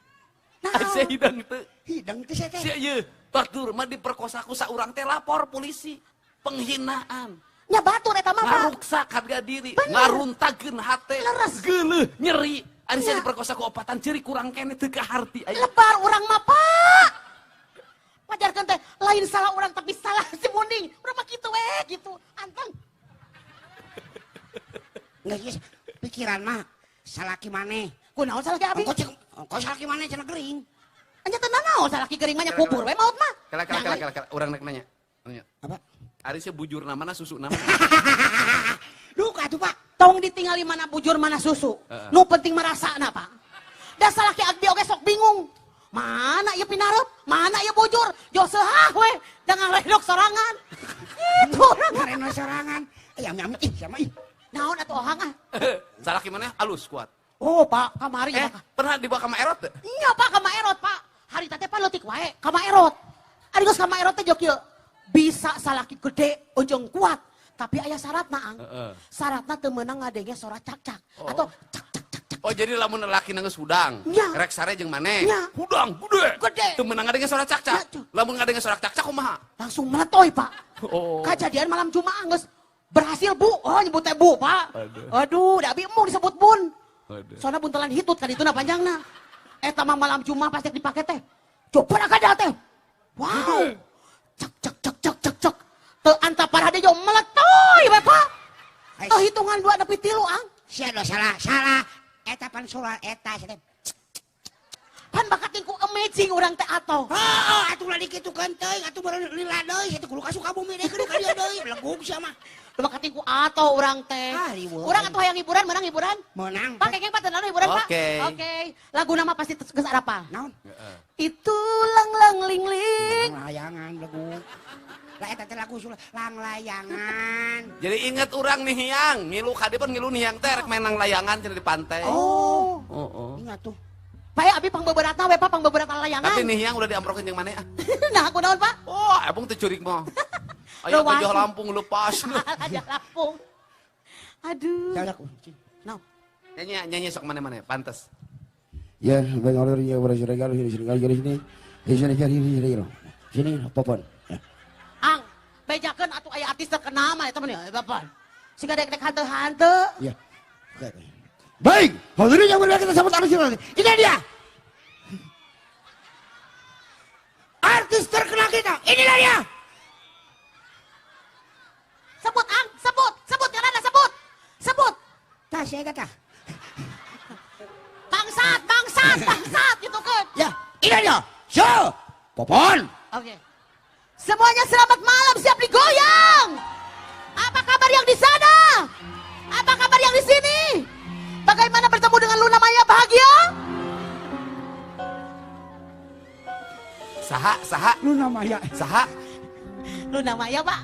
Asa hidang teu. Hidang teh sia teh. Sia ieu, batur mah diperkosa ku saurang teh lapor polisi. Penghinaan. Nya batur eta mah Pak. Ngaruksak harga diri, ngaruntageun hate, Leres. geuleuh, nyeri. Ari saya diperkosa ku opatan ceri kurang kene teu kaharti aya. Lebar urang mah Pak. Wajarkeun teh lain salah urang tapi salah si Munding. Urang mah kitu we gitu. Anteng. Nggak geus pikiran mah salaki maneh. Kunaon salah ki abi? Engko salaki maneh cenah gering. Anya teu naon salah ki gering mah nya kubur we maut mah. Kala urang rek nanya. Apa? Ari sia bujur namana susu namana. Duka tuh Pak. Tong ditinggali mana bujur mana susu. Nu penting merasana Pak. Da salah ki abdi oge sok bingung. Mana ieu pinareup? Mana ieu bujur? Jo seah we da ngaledok sorangan. Itu urang. Karena sorangan. Amit ih sama ih. Naon atuh ohang ah? Salaki maneh alus kuat. Oh Pak, kamari ya Pak. Pernah dibawa ka Maerot teu? Iya Pak, ka Maerot Pak. Harita teh paletik wae, ka Maerot. Ari geus ka Maerot teh jok ieu. Bisa salaki gede, ujung kuat. Tapi aya syaratna ang. Syaratna teu meunang ngadenge sora cak-cak. Atau cak. Oh jadi lamun laki nanggeus hudang, Nya. rek sare jeung maneh. Nya. Hudang gede. Gede. Teu meunang ngadenge suara Nya, cak-cak. tuh. Lamun ngadenge suara cak-cak kumaha? Langsung meletoy Pak. Oh. Kejadian malam Jumaah geus berhasil Bu. Oh nyebut teh Bu Pak. Aduh, da abi emu disebut Bun. Soalnya buntelan hitut kan itu na panjangna. Eta mah malam Jumaah pasti dipake teh. Coba kada teh. Wow. Cek. Teu anta parah deui meletoy we Pak. Teu hitungan 2 nepi 3 ang. Sia do salah. Eta pan soal eta sia teh. Pan bakating ku amazing urang teh atoh. Oh, atuh lah dikitukeun teuing, atuh baru lila deui, atuh kudu ka Sukabumi deui ka dieu deui, legug sia mah. Bakating ku atoh urang teh. Riweuh. Urang atuh hayang hiburan, menang hiburan. Menang. Pak kengeng paten hiburan Pak. Oke. Lagu nama pasti geus arapal. Naon? Itu lang ling ling. Layangan legug. Lah eta teh lagu lang layangan. Jadi inget urang nih hiang, ngilu ka dieu ngilu nih hiang teh rek menang layangan cenah di pantai. Oh. Oh. Ingat tuh. Bae abi pangbeberatna we Pak, pangbeberat layangan. Tapi nih hiang udah diamprokeun jeung maneh ah. Nah, kunaon Pak? Oh, abang teu curik mah. Aya Lewas. gajah Lampung lepas. Aja Lampung. Aduh. Dah aku. No. Nyanyi sok mana-mana, pantes. Ya, baik order ya pada sini kali sini. Sini cari ini. Sini popon. Ang, bejakeun atuh aya artis terkenal mah eta mah Bapak. Siga dek-dek hanteu-hanteu. Ya. Baik, hadirin yang mulia kita sambut artis ini. Ini dia. Artis terkenal kita, inilah dia. Sebut, Ang. Sebut. Sebut, karena sebut. Sebut. Tah saya kata. Bangsat, bangsat, bangsat. Gitu kan. Ya, ini dia. So, Popon. Oke. Semuanya selamat malam, siap digoyang. Apa kabar yang di sana? Apa kabar yang di sini? Bagaimana bertemu dengan Luna Maya bahagia? Saha. Luna Maya. Saha. Luna Maya, Pak.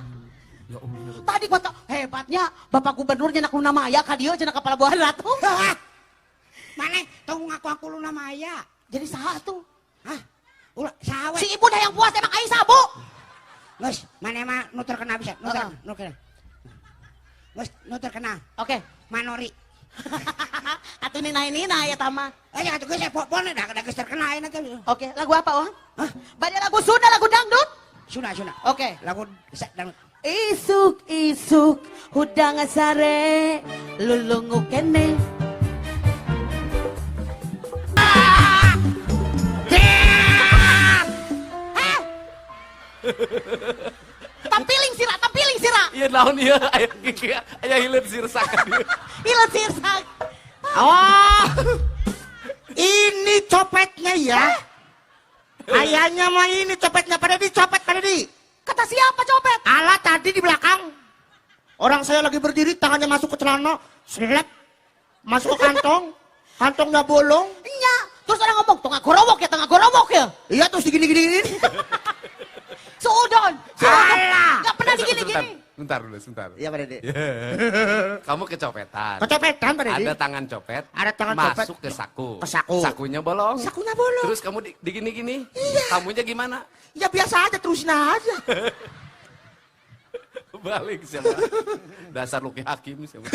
Ya Allah. Tadi gua tau, hebatnya Bapak Gubernurnya nak Luna Maya, ka dia cenah kepala buah ratu. Mana tong ngaku-ngaku Luna Maya. Jadi saha tuh? Hah? Ulah sawe. Si ibu dah yang puas emang aing sabu. Geus, mana mah nu terkena bisa. Nu terkena. Geus, nu terkena. Oke. Manori. Atuh nina ya tama. Aja atuh geus Popon dah geus terkena ayeuna teh. Oke, lagu apa, Wang? Bade lagu Sunda, lagu dangdut? Suna. Oke. Lagu dangdut. Isuk hudang sare lulungu kene. Tampiling sira. Iya naon ieu aya hileud sirsakan. Hileut sirsak. Oh, ini copetnya ya? Ayahnya mah ini copetnya pada di. Kata siapa copet? Alah tadi di belakang. Orang saya lagi berdiri, tangannya masuk ke celana, selep, masuk ke kantong, kantongnya bolong. Nya, terus orang ngomong, tengah gorowok ya. Iya terus digini. Suudon. Alah. Gak pernah digini-gini. Bentar dulu, sebentar. Iya Pak Dede. Kamu kecopetan. Kecopetan Pak Dede. Ada tangan copet. Ada tangan copet. Masuk ke saku. Ke saku. Sakunya bolong. Sakunya bolong. Terus kamu digini-gini. Iya. Kamunya gimana? Ya biasa aja, terusin aja. Balik siapa? Dasar Luki Hakim siapa?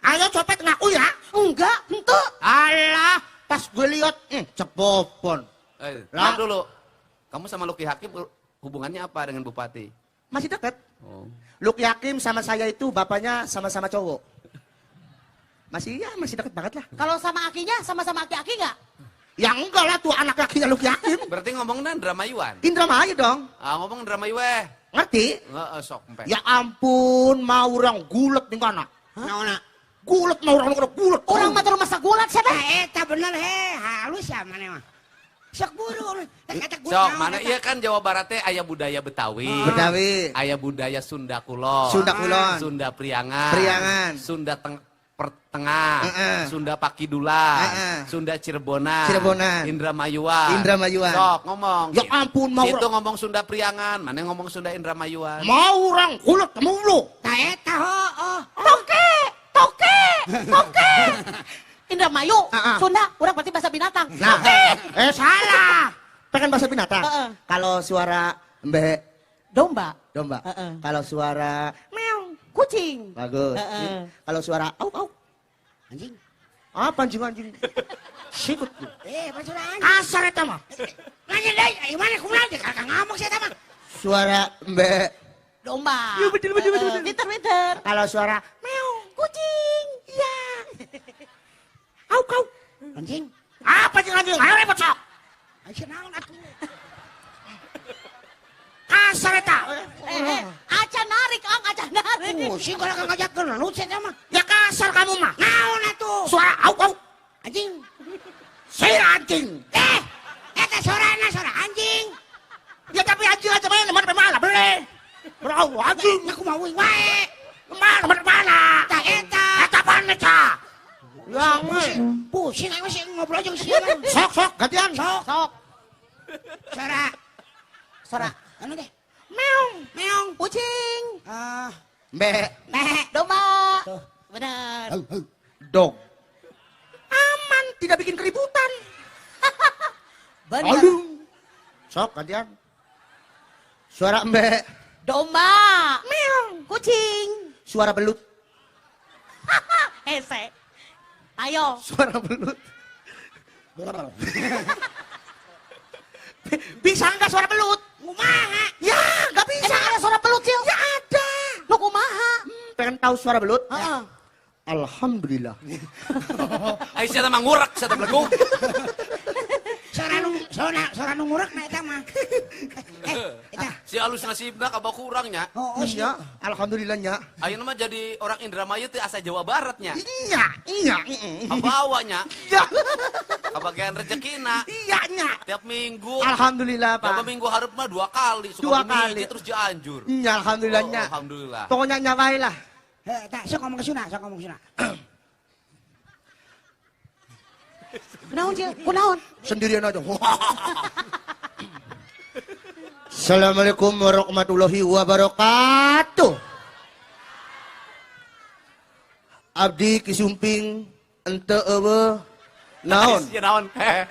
Ayo copet ngaku ya? Enggak, ente. Alah, pas gue lihat, cepopon. Lah dulu. Kamu sama Luki Hakim hubungannya apa dengan Bupati? Masih deket. Oh. Luki Hakim sama saya itu bapaknya sama-sama cowok. Masih deket banget lah. Kalau sama akinya, sama-sama aki-aki nggak? Ya enggak lah tuh anak lakinya Luki Hakim. Berarti ngomongnya Indramayuan. Indramayu dong. Ngomong Indramayu weh. Ngerti? Sok empe. Ya ampun, mau orang gulet nih kana. Naona? Gulet mau orang gulet. Orang mah terus masak gulat siapa? Eta bener halus ya mana mah. Sok buru. Sok mana iya kan Jawa Barat teh aya budaya Betawi. Betawi. Aya budaya Sunda Kulon. Sunda Kulon. Sunda Priangan. Priangan. Sunda Pertengah. Sunda Pakidulan. Sunda Cirebonan. Indramayuan. Sok ngomong. Ya ampun mau. Itu ngomong Sunda Priangan, mana ngomong Sunda Indramayuan. Mau orang gulet temu lu. Ta eta heuh. Toke. Indramayu, Sunda, orang berarti bahasa binatang. Nah, salah. Pengen bahasa binatang. Kalau suara embe Domba. Kalau suara Meong. Kucing. bagus. Kalau suara au. Anjing. Apa anjing? Sikut. Pasura anjing. Kasar eta mah. Nanya deui, gimana kumaha teh kakak ngomong saya mah. Suara embe Domba. Iya betul. Pinter. Kalau suara meong. Kucing. Iya. Au kau. Anjing. Apa anjing? Ayo repot sok. Anjing naon atuh. Kasar eta. Aca narik, Ang, aca narik. Sing kalau ngajakeun lu cenah mah. Ya kasar kamu mah. Naon atuh? Suara au. Anjing. Saya anjing. Eta suara anjing. Ya tapi anjing aja main mana beli. Bro, anjing aku mau wae. Mana? Eta mana ca? Ya pusing aing masih ngobrol jeung sieun. Sok gantian. Sok. Suara. Anu deh. Meong. Kucing. Mbe. Domba. Tuh. Benar. Dog. Aman, tidak bikin keributan. Benar. Sok gantian. Suara mbe. Domba. Meong. Kucing. Suara belut. Hese. Ayo. Suara belut. Bisa enggak suara belut? Kumaha? Ya, enggak bisa. Emang ada suara belut, Cil? Ya ada. Lo kumaha? Pengen tahu suara belut? Heeh. Alhamdulillah. Ai sia mah ngurek sia teh bleguk. Suara nu ngurek na eta mah. Eta. Si alus nasibna kabau kurangnya. Oh, Iya, alhamdulillahnya. Ayeuna mah jadi orang Indramayu teh asa Jawa Baratnya. Iya, iya. Abawanya, Iya, kabagian rezekina. iya, nya. Tiap minggu. Alhamdulillah, Coba Pak. minggu hareup mah 2 kali. Dua Sukabumi kali. terus Cianjur. Iya, alhamdulillahnya. Oh, alhamdulillah. Pokoknya nyawai lah. Tak, sok ngomong ke Suna, sok ngomong ke Suna. Kunaon Cil? Kunaon? Sendirian aja. Assalamualaikum warahmatullahi wabarakatuh. Abdi kisumping ente eueuh naon? Aisyah naon?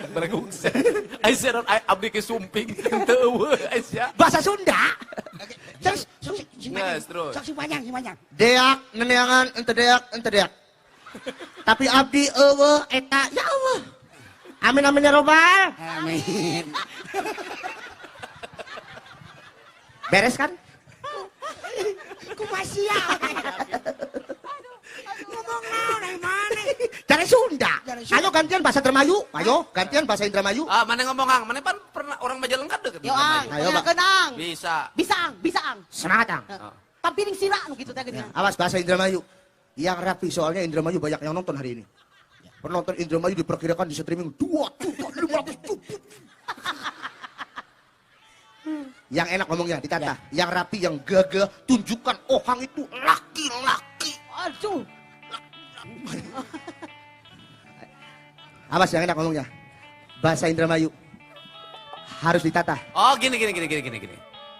Beregung. Aisyah naon abdi ke sumping teu eueuh Aisyah. Bahasa Sunda. Sok si Yes, terus. Sok si panjang, si panjang. Deak neneangan ente deak. Tapi abdi eueuh eta ya Allah. Amin amin ya robbal. Amin. Beres kan? Kumasia. Ngomong naon dari mana? Dari Sunda. Dari Sunda. Ayo gantian bahasa Indramayu. Ayo gantian bahasa Indramayu. Ah, mana ngomong Ang? Mana pan pernah orang Majalengka deket. Yo Ang, Ayo, Pak. tanyakeun Ang. Bisa. Bisa Ang. Semangat Ang. Tampiling sira nu kitu teh geuning. Awas bahasa Indramayu. Yang rapi soalnya Indramayu banyak yang nonton hari ini. Penonton Indramayu diperkirakan di streaming 2.500.000. Yang enak ngomongnya ditata. Yang rapi, yang gagah, tunjukkan ohang itu laki-laki. Aduh. Awas yang enak ngomongnya. Bahasa Indramayu harus ditata. Oh, gini.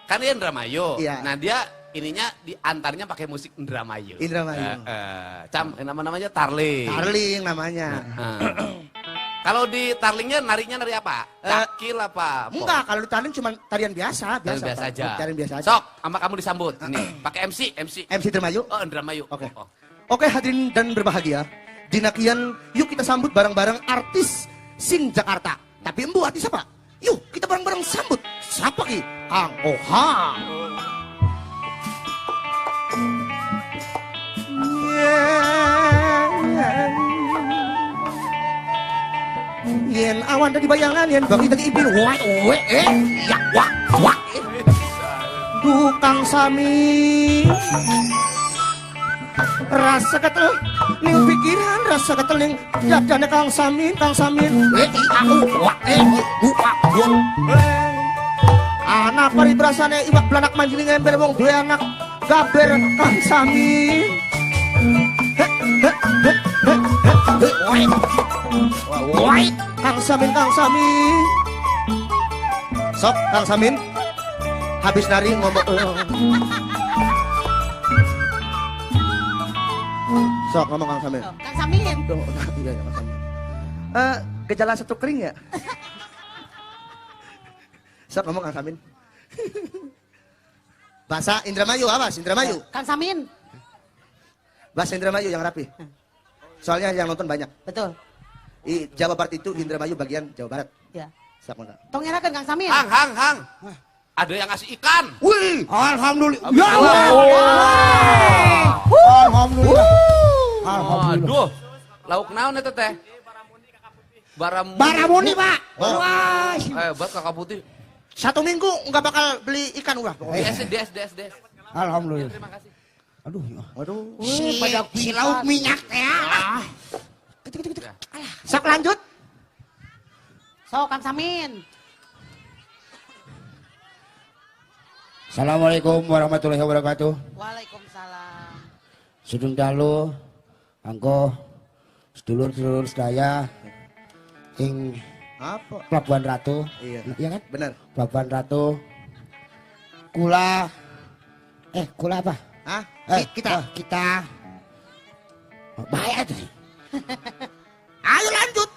Kan dia Indramayu. Iya. Nah, dia ininya diantarnya pakai musik Indramayu. Indramayu. Namanya Tarling. Tarling namanya. Kalau di Tarlingnya narinya nari apa? Cakil apa? Pop? Enggak, kalau di Tarling cuma tarian biasa, Tarian biasa Pak. aja. Tarian biasa aja. Sok, sama kamu disambut. Ini pakai MC. MC Indramayu. Oh, Indramayu. Oke. Oh. Oke hadirin dan berbahagia. Dinakian yuk kita sambut bareng-bareng artis Sing Jakarta. Tapi embu artis siapa? Yuk kita bareng-bareng sambut. Siapa ki? Kang Ohang. Yen awan dari bayangan yen bagi tadi ibin ya wah Dukang sami rasa ketel ning pikiran rasa ketel ning dadane Kang Samin anak paribrasane iwak belanak manjiling ember wong duwe anak gaber Kang Samin Kang Samin sok Kang Samin habis nari ngomong sok ngomong Kang Samin. Kang Samin. Duh, iya, Kang Samin. Gejala satu kering ya? Sok ngomong Kang Samin. Bahasa Indramayu, awas Indramayu. Kang Samin. Bahasa Indramayu yang rapi. Soalnya yang nonton banyak. Betul. Jawa Barat itu Indramayu bagian Jawa Barat. Ya. Sok ngomong. Tong nyerakeun Kang Samin. Hang. Ada yang ngasih ikan. Wih, Alhamdulillah. ya Allah. Alhamdulillah. Aduh. Lauk naon eta teh? Baramuni, Pak. Wah. Hebat Kakak Putih. 1 minggu nggak bakal beli ikan ulah. DS. Alhamdulillah. Terima kasih. Aduh, Waduh. si lauk minyak teh. Sok lanjut. So Kang Samin. Assalamualaikum warahmatullahi wabarakatuh. Waalaikumsalam. Sudung dalu, angko, sedulur-sedulur sedaya, ing Apa? Pelabuhan Ratu, Iya. iya kan? Benar. Pelabuhan Ratu, kula apa? Hah? Kita, bahaya tuh. Ayo lanjut.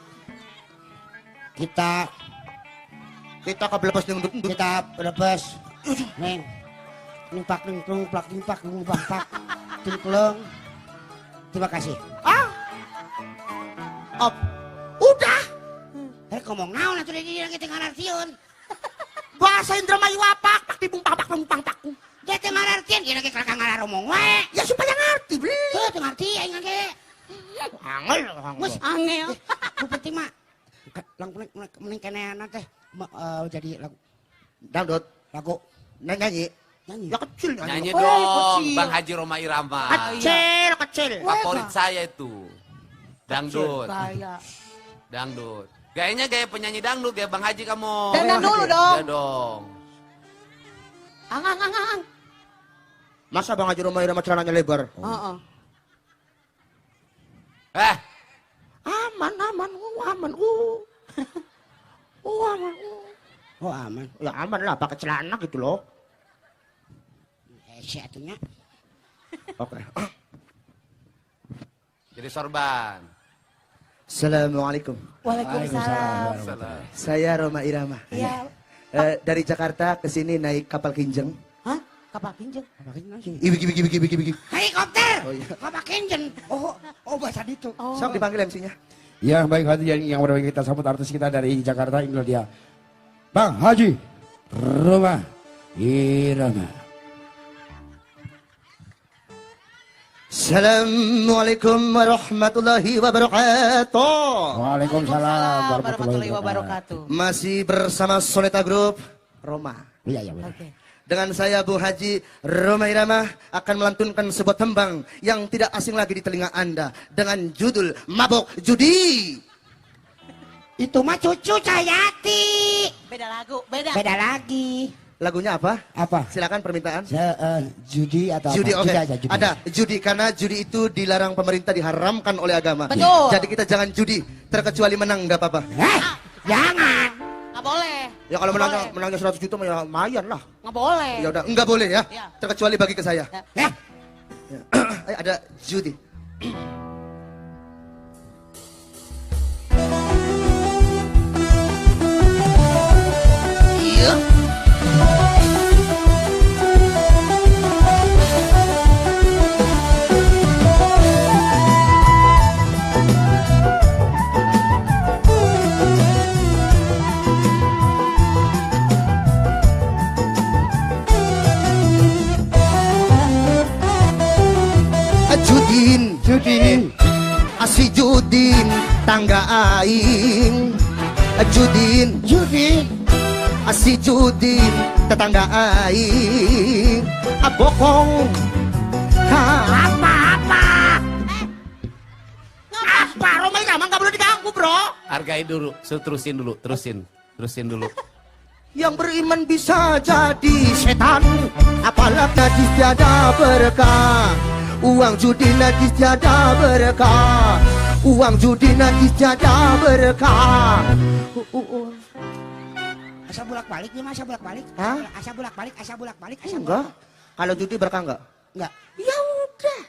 Kita Kebelepas ning ndut. kita lepas, neng, plak, tingkleng. Terima kasih. Op. Udah. Ngomong naon atuh di kita ngarartieun. Bahasa Indramayu apa? Pak dibung pak. Dia teh ngarartieun, ieu ge kakak ngararomong we. Ya supaya ngerti, Bli. Teu teu ngarti aing ge. Angel. Geus angel. Nu penting mah lang mending keneana teh jadi lagu Dangdut. lagu Nyanyi. Nyanyi. Ya kecil Nyanyi Oh, dong, kecil. Bang Haji Roma Irama. Kecil. Favorit saya itu. Dangdut. Kayak. Dangdut. Gayanya gaya penyanyi dangdut, gaya Bang Haji kamu. Dandan dulu dong. Ya dong. Ang. Masa Bang Haji Roma Irama celananya lebar? Heeh. Aman. Aman. Oh aman. Ya aman lah, pakai celana gitu loh. Atunya. Oke. Jadi sorban. Assalamualaikum. Waalaikumsalam. Salah. Saya Roma Irama. Iya. Dari Jakarta ke sini naik kapal Kinjeng. Hah? Kapal kinjeng. Ibik. Helikopter. Oh iya. Bapak Kenjen. Oh bahasa itu. Sok dipanggil MC-nya. Ya baik hadirin yang berbahagia, kita sambut artis kita dari Jakarta, inilah dia Bang Haji Roma Irama. Assalamualaikum warahmatullahi wabarakatuh. Waalaikumsalam warahmatullahi wabarakatuh. Masih bersama Soneta Group Roma. Iya. Oke. Dengan saya Bu Haji Roma Irama akan melantunkan sebuah tembang yang tidak asing lagi di telinga Anda dengan judul Mabok Judi. Itu mah cucu Cayati. Beda lagu, beda. Beda lagi. Lagunya apa? Apa? Silakan permintaan. Judi atau Judi, apa? oke. Judi. Ada judi karena judi itu dilarang pemerintah, diharamkan oleh agama. Betul. Jadi kita jangan judi, terkecuali menang nggak apa-apa. Jangan. Nggak boleh. Ya kalau Nggak menangnya 100 juta mah ya lumayan lah. Nggak boleh. Ya udah, enggak boleh ya. Ya. Terkecuali bagi ke saya. Ya. Ya. Ada judi. Iya. Judin Asi Judin tangga aing Judin Asi Judin tetangga aing Abokong Apa? Roma Irama nggak boleh diganggu bro. Hargai dulu, terusin dulu. Yang beriman bisa jadi setan, apalagi najis tiada berkah. Uang judi najis tiada berkah. Uang judi najis tiada berkah. Asa bolak-balik nih, asa bolak-balik. Hah? Asa bolak-balik. Enggak. Kalau judi berkah enggak? Enggak. Ya udah.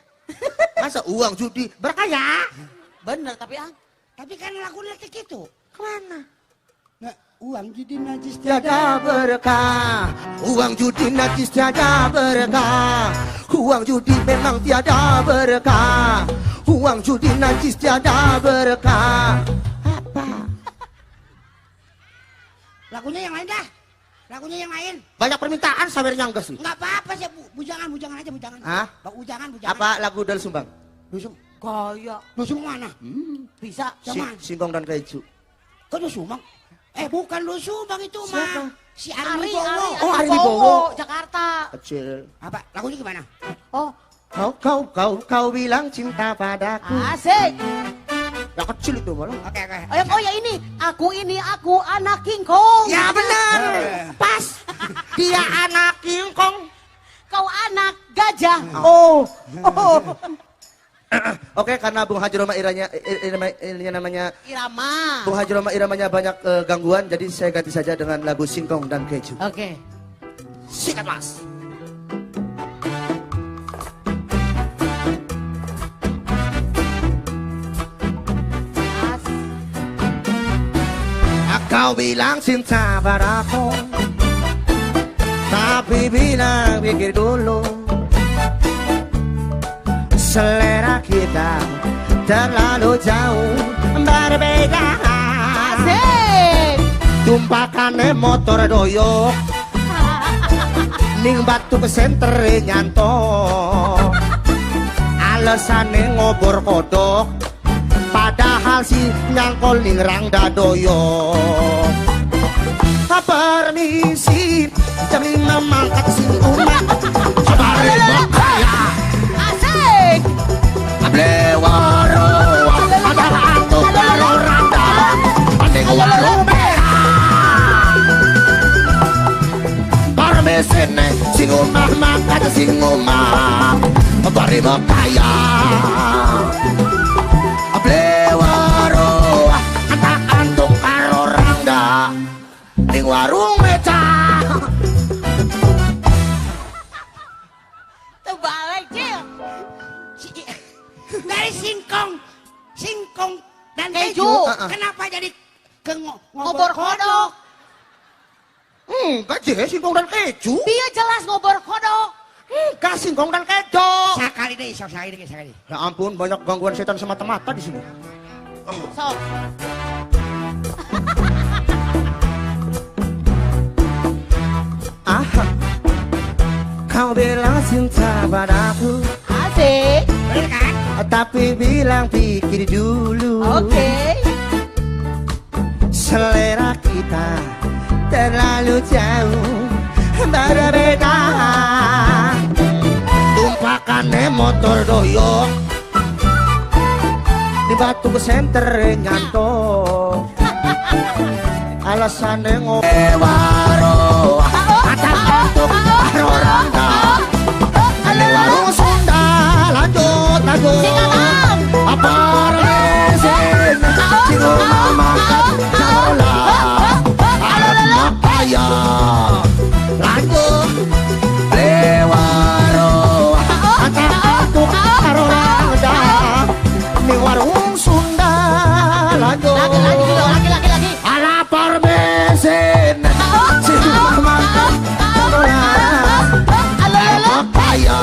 Masa uang judi berkah ya? Bener tapi Tapi kan lagunya kayak gitu. Kemana? Nah, uang judi najis Tiada berkah. Uang judi najis tiada berkah. Uang judi memang tiada berkah. Uang judi najis tiada berkah. Apa? Lagunya yang lain dah. Lagunya yang lain. Banyak permintaan sawernya enggak sih? Enggak apa-apa sih, bujangan aja, bujangan. Hah? Bujangan. Apa lagu Dal Sumbang? Dusung. kayak Dusung mana? bisa. Cuman. Singkong dan keju. Kok Dusumang? Bukan Dusumang itu Siapa? mah. Si Ari Ari, Wibowo. Oh, Ari Wibowo. Jakarta. Kecil. Apa? Lagunya gimana? Oh, Kau bilang cinta padaku. asik. Ya kecil itu malah. Oke. Oh ya ini, aku anak King Kong. Ya benar. Pas. Dia anak King Kong. Kau anak gajah. Oh. Oke, karena Bung Haji Roma ini namanya Irama. Bung Haji Roma Iramanya banyak gangguan, jadi saya ganti saja dengan lagu Singkong dan Keju. Oke. Sikat mas. As. Kau bilang cinta padaku, tapi bilang pikir dulu. Selera kita terlalu jauh berbeda. Asik. Tumpahkan motor doyok ning batu pesenter nyanto. Alesane ngobor kodok, padahal si nyangkol ning rangda doyok. Permisi, jam 5 mangkat si umat sabari bokaya Asik. ablewaro ada hantu karo randa andeng warung merah parmesene sing umah mangkat sing umah sabari bokaya ablewaro ada hantu karo randa ning warung meja Terbalik, Cil. Dari singkong dan Keju. keju. Kenapa jadi ke Ngobor kodok. enggak je singkong dan keju Dia jelas ngobor kodok. enggak singkong dan keju Sekali deh, sekali. ya ampun banyak gangguan setan semata-mata di sini Sok. aha kau bilang cinta padaku Asik. Bener kan? tapi bilang pikir dulu Oke. selera kita terlalu jauh berbeda tumpakannya motor doyok di batu senter ngantok alasannya ngewaro kata untuk aroranda ada warung Sunda lanjut apa resin singgung makan carola alat makaya lanjut lewaro kata untuk aroranda di warung Sunda lanjut Lagi. ala parmesin singgung makan carola alat makaya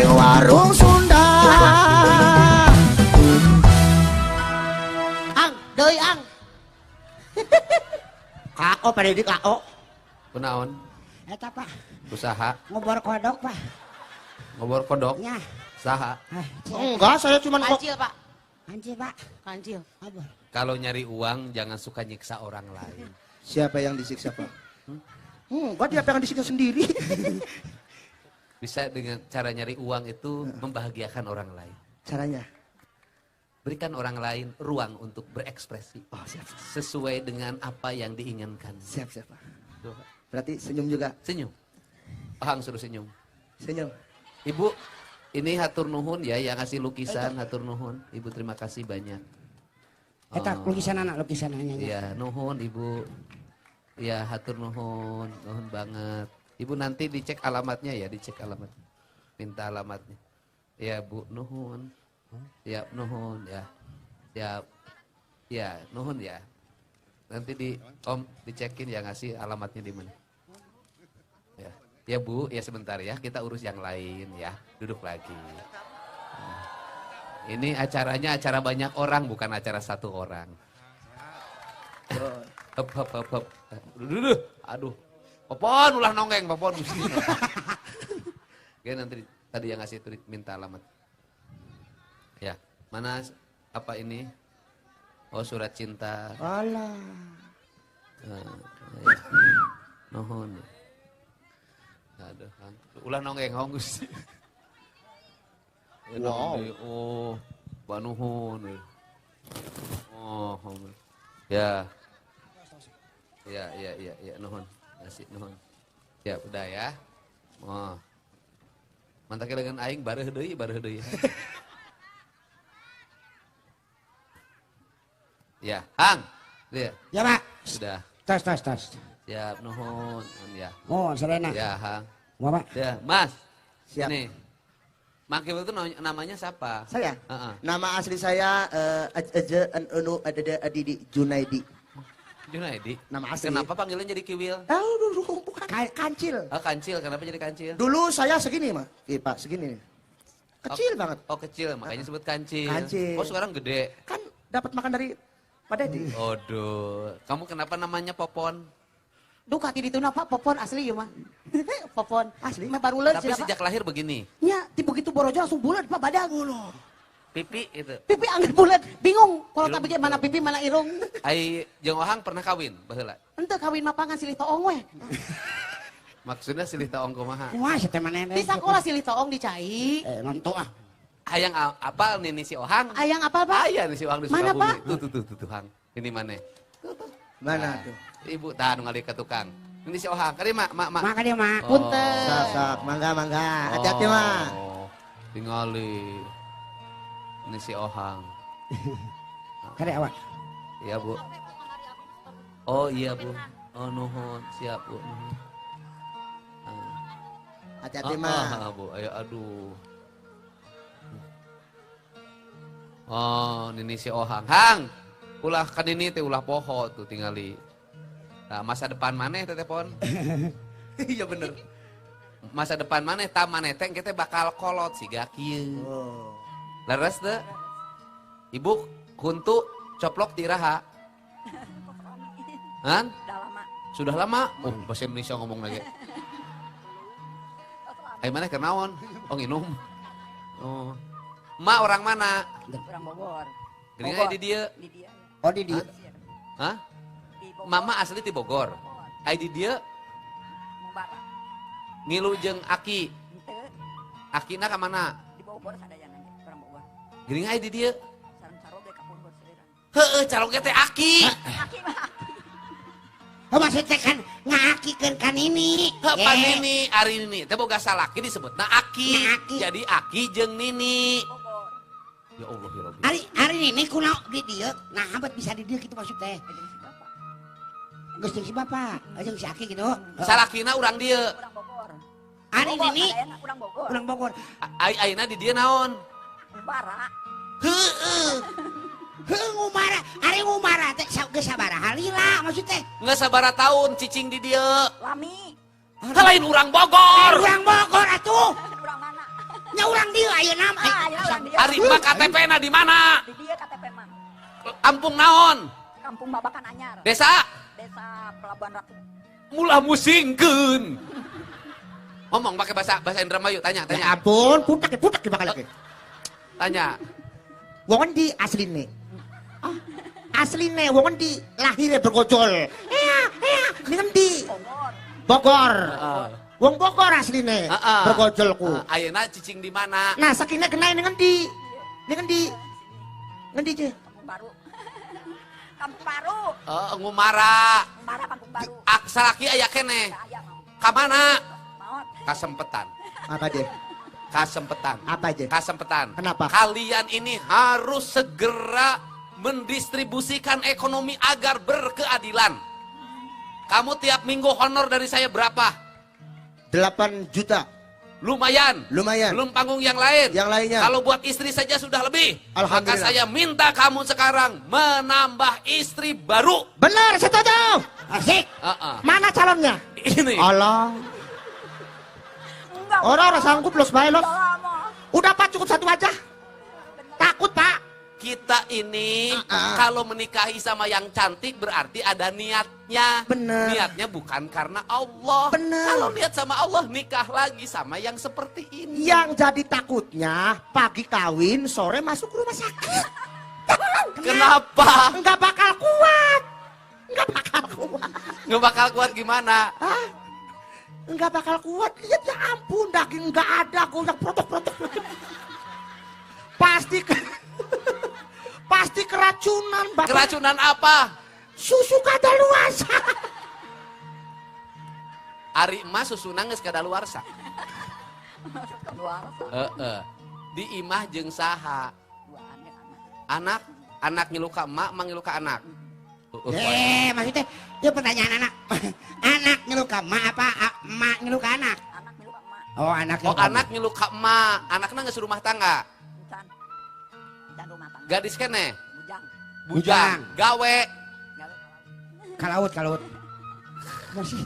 warung Sunda Ang, deui ang. KO pada di KO Kunaon? Eta Pak, Usaha ngobor kodok Pak. ngobor kodok. Nya. Saha? enggak saya cuma kok Kancil, Pak. Anjir Pak. Kancil. Ngobor. Kalau nyari uang jangan suka nyiksa orang lain. siapa yang disiksa Pak enggak dia pengen disiksa sendiri Bisa dengan cara nyari uang itu membahagiakan orang lain. caranya Berikan orang lain ruang untuk berekspresi. oh siap Sesuai dengan apa yang diinginkan. siap Pak Tuh, Pak. berarti senyum juga Senyum. Pahang suruh senyum. senyum Ibu, ini hatur nuhun ya yang ngasih lukisan, hatur nuhun. Ibu terima kasih banyak. Eta lukisan anak lukisannya. Iya, nuhun Ibu. Iya, hatur nuhun, nuhun banget. Ibu nanti dicek alamatnya ya, dicek alamat. Minta alamatnya. Ya Bu, nuhun. Ya, nuhun ya. Siap. Ya, nuhun ya. Nanti Om dicekin ya ngasih alamatnya di mana. Ya. Ya Bu, ya sebentar ya, kita urus yang lain ya. Duduk lagi. Nah, ini acaranya acara banyak orang, bukan acara satu orang. Hop. Duh. Aduh. Popon ulah nongeng, Popon. Oke, nanti tadi yang ngasih tweet minta alamat. Ya, mana apa ini? Oh, surat cinta. alah Nuhun. Aduh, ulah nongeng hong Gusti. Wow. Oh, banuhun. Oh, ya. Ya, nuhun. Nasi nuhun. Ya, udah ya. Oh. Mantake dengan aing bareuh deui. Ya, Hang. Ya. Ya Pak. Sudah. Tas. Siap, nuhun. Ya. Oh, serena. Ya, Hang. Mau Pak? Ya, Mas. siap Ini. Makil itu namanya siapa? saya Heeh. nama asli saya Adidi Junaidi Junaidi. Nama asli. Kenapa panggilan jadi Kiwil? Bukan. Kancil. Oh, kancil. Kenapa jadi kancil? Dulu saya segini, Mak. Pak, segini nih. Kecil banget. Oh, kecil. Makanya sebut kancil. Kancil. Oh, sekarang gede. Kan dapat makan dari Pak Dedi. Aduh. Kamu kenapa namanya Popon? Duh kaki dituna Pak, popon asli ya mah. Popon. Asli? Mah baru leus Tapi ya Pak. sejak lahir begini. Nya, tiba gitu borojo langsung bulat Pak badan. pipi itu. Pipi angin bulat, bingung. Kalau tak bikin mana pipi mana irung. Ai jeung Ohang pernah kawin baheula. Ente kawin mapangan silih toong weh. Maksudnya silih taong kumaha. Wah, si teh maneh. Di sekolah silih toong dicai. Nonton ah. Hayang apal nih si Ohang. Ayang apa pak? Aya nih si Ohang di Mana, Sukabumi. Pak? Tuh Hang. Ini mana? Mana tuh? Ibu tahan ngali ke tukang. Ini si Ohang. Kali mak. Maka dia mak. Punten. Sok, mangga. Hati-hati mah. Tingali. Ini si Ohang. Kade awak. Iya bu. Oh iya bu. Oh nuhun siap bu. Hati-hati mah. Bu. Ayo aduh. Oh ini si Ohang. Hang. Ulah kan ini teh ulah poho tuh tingali. Nah, masa depan maneh teh telepon. Iya bener. Masa depan maneh ta maneh teh kita bakal kolot siga kieu. Oh. Leres teh. Ibu kuntu coplok tiraha. Han? Sudah lama. Oh, bahasa Indonesia ngomong lagi. Ayo mana kenaon? Oh nginum. Oh. Ma orang mana? Orang Bogor. Gini aja di dia. Di dia. Oh di dia. Hah? Di Bogor. Mama asli di Bogor. Ai di dia Mubarak. ngilu jeung Aki. Ente Akina ka mana? di Bogor sadayana ge orang Bogor. Gini aja di dia. Sareng caro ge ka Bogor seueuran. Heueuh calon teh Aki. Aki mah. Oh maksudnya kan ngakikeun kan ini. Pan Nini, ari Nini teh boga salaki disebutna Aki. Na Aki. Jadi Aki jeung Nini. Bogor. Ya Allah ya Rabbi. Hari ini kunaon di dia. Nah, abad bisa di dia gitu maksud teh. Jeung si bapak. Geus jeung si bapak, jeung si Aki gitu. Salakina urang dieu. Orang Bogor. Hari Bogor, ini sadayana urang Bogor. urang Bogor. Aina di dia naon? Mubarak. Heueuh. Heuh ngumara, ari ngumara teh geus sabaraha lila maksud teh. Nggak sabara tahun cicing di dia. Lami. Lain urang Bogor. Urang Bogor atuh. Urang mana? Nya urang dieu ayeuna mah. Ah, ya urang dia. Ari mah KTP-na di mana? Di dia KTP mah. Kampung naon? Kampung Babakan Anyar. Desa? Desa Pelabuhan Ratu. Mulah musingkeun. Ngomong pakai bahasa Indramayu, tanya. Ya ampun, putak di bakal lagi. Tanya. Wong di asline. Asline wong di lahirnya bergojol. Iya, dengan di Bogor. Bogor. Wong Bogor asline Heeh. bergojolku. Ayeuna cicing di mana? Nah, sakinah kenal dengan di je. Kampung Baru. Kampung Baru. Ngumara. Mubarak Kampung Baru. Salaki aya keneh. Saya mau. Ka mana? Maot. Kasempetan. Apa dia? Kasempetan. Apa aja? Kasempetan. Kenapa? Kalian ini harus segera mendistribusikan ekonomi agar berkeadilan. Kamu tiap minggu honor dari saya berapa? 8 juta. Lumayan. Lumayan. Belum panggung yang lain. Yang lainnya. Kalau buat istri saja sudah lebih. Maka Alhamdulillah. saya minta kamu sekarang menambah istri baru. Benar, setuju. Asik. Mana calonnya? Ini. Allah. Enggak. Orang sanggup los bae los. Udah lama. Udah Pak, cukup satu aja. Takut Pak. Kita ini kalau menikahi sama yang cantik berarti ada niatnya. Bener. Niatnya bukan karena Allah. Bener. Kalau niat sama Allah nikah lagi sama yang seperti ini. Yang jadi takutnya pagi kawin, sore masuk rumah sakit. Kenapa? Enggak bakal kuat. Enggak bakal kuat. Nggak bakal kuat gimana? Hah? Enggak bakal kuat. Lihat ya ampun, daging enggak ada, goyak protok-protok. Pasti keracunan, Bapak. Keracunan apa? Susu kadaluarsa. Ari emas susu nangis kadaluarsa. Keluar. Di imah jeung saha. Dua anak. Anak ngilu ka emak, emak ngilu ka anak. Maksudnya, ya pertanyaan anak. Anak ngeluka emak apa? Emak ngeluka anak? Anak milu ka emak. Oh, anak Oh anak ngilu ka emak. Anakna geus rumah tangga. Encan. Dan rumah tangga. Gadis keneh. Bujang. Bujang. Gawe. Gawe. Kalaut. Masih.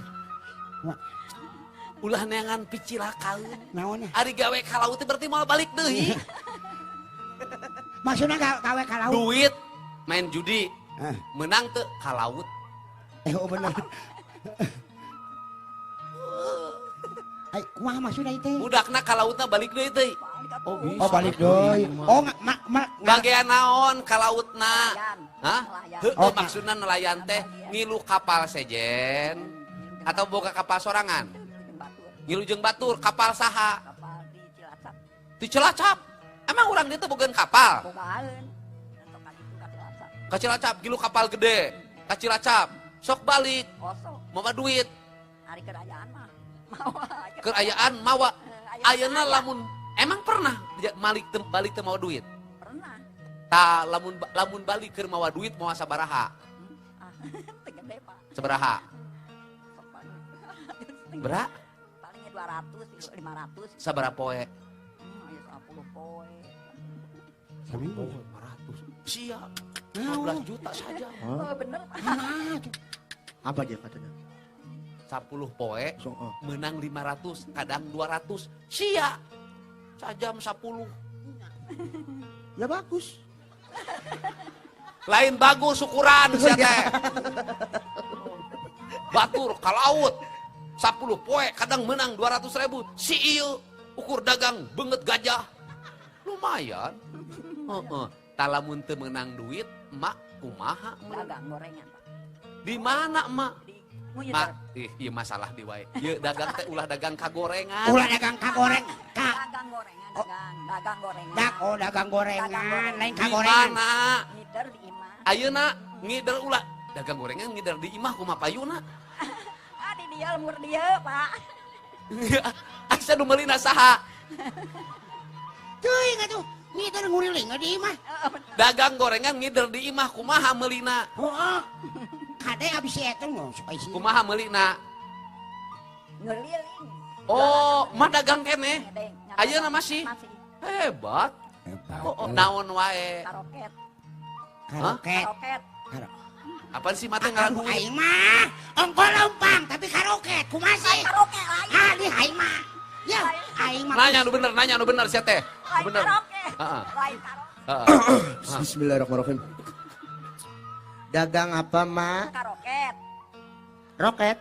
Ulah neangan picilakaun. Naonnya? Ari gawe kalaut teh berarti mau balik deui. Maksudnya gawe kalaut. Duit main judi. Ah. Menang teu kalaut. Oh benar. Kumaha maksudnya itu? Budakna kalautna balik deui teh. Oh, bisa. Oh balik deui. Oh Bagian naon ka lautna? Nelayan. Hah? Nelayan. Heuh, maksudna nelayan teh ngilu kapal sejen atau boga kapal sorangan? Ngilu jeung batur, kapal saha? Kapal di Cilacap. Di Cilacap. Emang urang dieu teh bogeun kapal? Bogaan. Untuk kali itu ka Cilacap. Ka Cilacap gilu kapal gede. Ka Cilacap. Sok balik, Kosong. mau duit. Hari kerajaan mah. Mau aja. Kerayaan mawa. Ayeuna Ayah. lamun emang pernah balik teu mawa duit? Pernah. Ta lamun balik keur mawa duit mau sabaraha? Ah, tegede Pak. Sabaraha? Sok banget. Bera? Palingnya 200, 500. Sabaraha poe? Ayo 10 poe. Seminggu. 500. Sia. 15 juta saja. Oh, bener Pak. Apa dia katanya? 10 poe So, menang 500, kadang 200. Sia. Sajam 10. ya bagus. Lain bagus ukuran sia teh. Batur ka laut. 10 poe kadang menang 200.000. Si ieu ukur dagang beungeut gajah. Lumayan. Heeh. Talamun teu menang duit, mak kumaha? Dagang gorengan Pak. Di mana mak? Di Muyut. Mak, iya masalah di wae. Ieu dagang teh ulah dagang kagorengan. Ulah dagang kagoreng. Dagang gorengan, dagang gorengan. Dagang gorengan, lain Di kagorengan. mana? Ngider di imah. Ayeuna ngider ulah dagang gorengan ngider di imah kumaha payuna? Ah, di dia lemur dia, Pak. Asa nu meulina saha? Cuy atuh, ngider nguriling di imah. Dagang gorengan ngider di imah kumaha meulina? Heeh. Kade abis eta mah supaya sih. Kumaha meulina? Ngeliling. Oh, mah dagang keneh. Ngedeng. Ayeuna masih? Masih. Hebat. Oh, naon wae? Karoket. Karaoke. Karoket. Apaan sih mate Aduh, ngalagu? aing mah ongkol lempang tapi karaoke kumaha sih? Karoket lain. Ah, di aing mah. Ya, aing mah. Nanya nu bener sia teh. Lain Bener. karaoke. Heeh. Lain karaoke. Heeh. Bismillahirrahmanirrahim. Dagang apa, Mak? Karoket. Roket.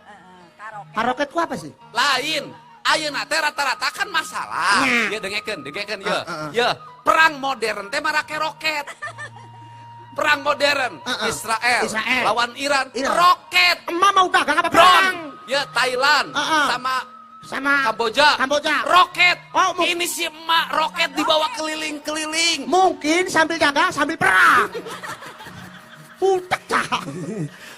Karoket. Karoket ku apa sih? Lain. Ayeuna teh rata-rata kan masalah. Nya. Ya dengekeun ya. Ya, perang modern teh marake roket. Perang modern Israel Israel. lawan Iran, Iran. roket. Emak mau dagang apa Drone. perang? Ya Thailand sama Sama Kamboja. Kamboja. Roket. Oh, ini si emak roket dibawa keliling-keliling. mungkin sambil dagang sambil perang. Putek cah.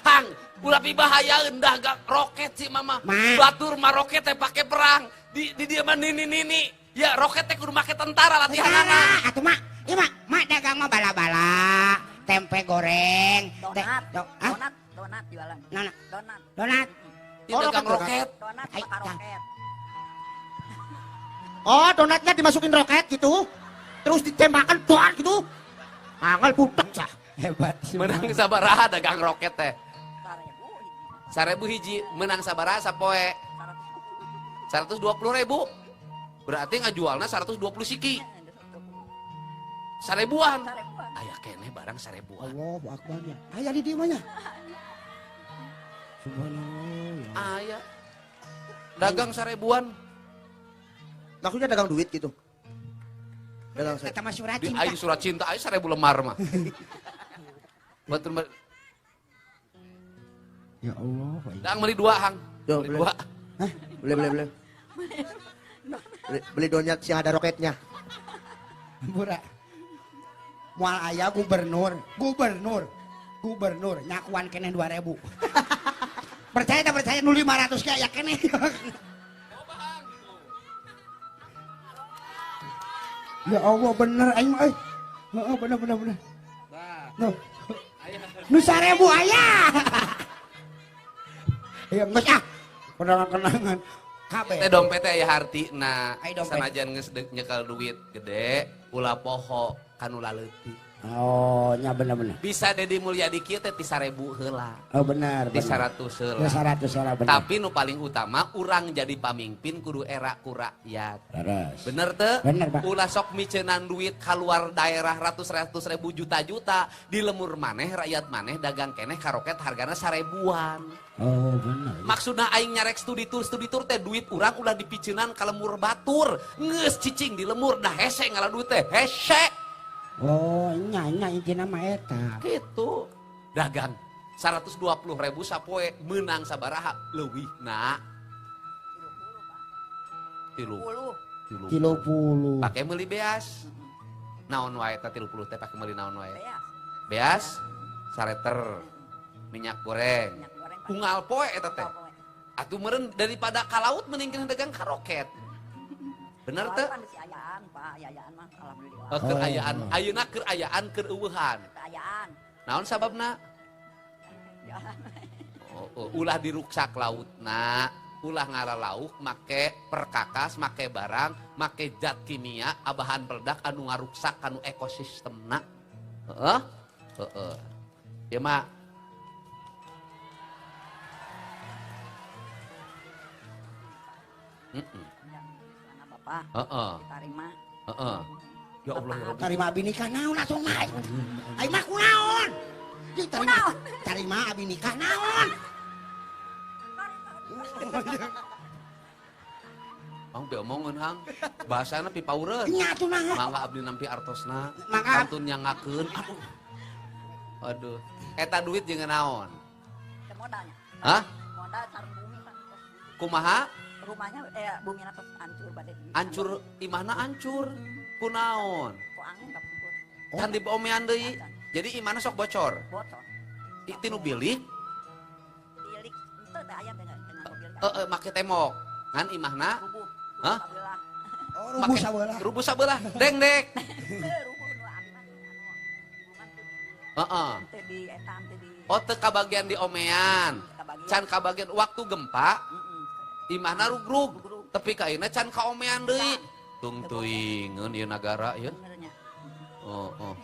Hang, ulah bahaya endah gak roket sih mama. Ma. Batur mah roket teh pake perang. Di dia mah nini. Ya roket teh kudu make tentara latihanana. Atuh mak, ieu mak dagang mah bala-bala, tempe goreng, Donat. Hah? Donat jualan. Nana, Donat. donat. Dia dagang roket. Donat Hai, sama karoket. Oh, donatnya dimasukin roket gitu. Terus ditembakkan doang gitu. Angel putek cah. Hebat. Menang sabaraha dagang roket teh. 1000 hiji. 1000 hiji menang sabaraha sapoe. 120.000. Berarti ngajualna 120 siki. 1000-an. 1000-an. Aya keneh barang 1000-an. Allahu Akbar ya. Aya di dieu mah nya. Subhanallah. Aya. Dagang 1000-an. Maksudnya dagang duit gitu. Dagang Eta mah surat Di cinta. aing surat cinta aing 1000 lemar mah. Betul. Ya Allah. Dang beli 2 hang. Yo, Beli boleh. 2. Beli. Beli donat yang ada roketnya. Bura. Moal aya gubernur nyakuan keneh 2000. Percaya tak percaya nu 500 ge aya keneh. Ya Allah bener aing mah euy. Heeh bener. No. Nu 1000 aya. Ya geus ah. Kenangan-kenangan. Kabeh. Teh dompet aya hartina. Ai dompet. Sanajan geus nyekel duit gede, ulah poho kanu laleutih. Oh, nya bener. Bisa Dedi Mulyadi kieu teh ti 1000 heula. Oh benar. Ti 100 heula. Ya 100 salah bener. Tapi nu paling utama urang jadi pamimpin kudu era ku rakyat. Terus. Bener teu? Bener, Pak. Ulah sok miceunaan duit kaluar daerah ratus ribu juta-juta di lemur maneh rakyat maneh dagang keneh karoket hargana 1000-an. Oh benar. Maksudna aing nyarek studi tur teh duit urang ulah dipicinan ka lemur batur. Geus cicing di lemur dah hese ngalah duit teh hese. Oh nya intina mah eta. Gitu. Dagang 120.000 sapoe menang sabaraha leuwih na. 30. 10 30. Pake meuli beas. Naon wae teh 30 teh pake meuli naon wae? beas. Beas, sareter, minyak goreng. Minyak goreng. Unggal poe eta teh. Poe. Atuh meureun daripada ka laut mending kena dagang karoket. Bener teh? Soalnya kan si ayaan, Pak. Ayaan mah alhamdulillah. Keur ayaan, ayeuna keur ayaan keur eueuhan. Ayaan. Naon sababna? Jalan. Ulah diruksak lautna, ulah ngaralauk make perkakas, make barang, make zat kimia, abahan peledak anu ngaruksak anu ekosistemna. Heeh? Heeh. Ieu mah Karena Bapak heeh, diterima. heeh. Ya Allah ya Rabbi. Tarima abi nikah naon langsung mah. Ai mah kunaon? Di tarima tarima abi nikah naon? Mang diomongkeun hang. Bahasana pipaureun. Nya atuh nah. Mangga abdi nampi artosna. Mangga. Kantun nyangakeun. Aduh. Aduh. Eta duit jeung naon? Ke modalnya. Hah? Modal sareng bumi kan. Kumaha? Rumahnya bumi atas hancur badai. Hancur imahna hancur. Kunaon? Ku angin kapungkur. Can diomean deui. Jadi imahna sok bocor. Bocor. Tinu bilik, Tilik itu teh aya dengan mobil. make tembok. Ngan imahna Rubuh. Hah? Sabelah. Oh, rubuh sabelah. rubuh sabelah. Deng-dek. Rubuh nu aman hubungan Heeh. teh di etam teh di Oh teu kabagian diomean. kabagian. Can kabagian waktu gempa, Heeh. imahna rugrug. Tapi kaina can kaomean deui. Tung tuingeun ieu nagara ieu. Benernya. Oh, oh.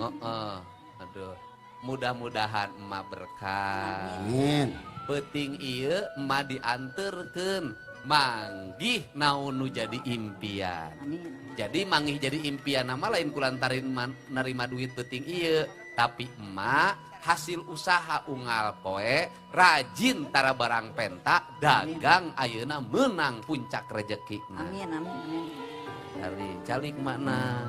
Heeh. Aduh. Mudah-mudahan emak berkah. Amin. Penting ieu emak dianterkeun manggih naon nu jadi impian. Amin. Jadi manggih jadi impian nama lain kulantarin nerima duit penting ieu, tapi emak hasil usaha unggal poe rajin tara barang penta dagang ayeuna menang puncak rezekina. Amin amin amin. Calik makna.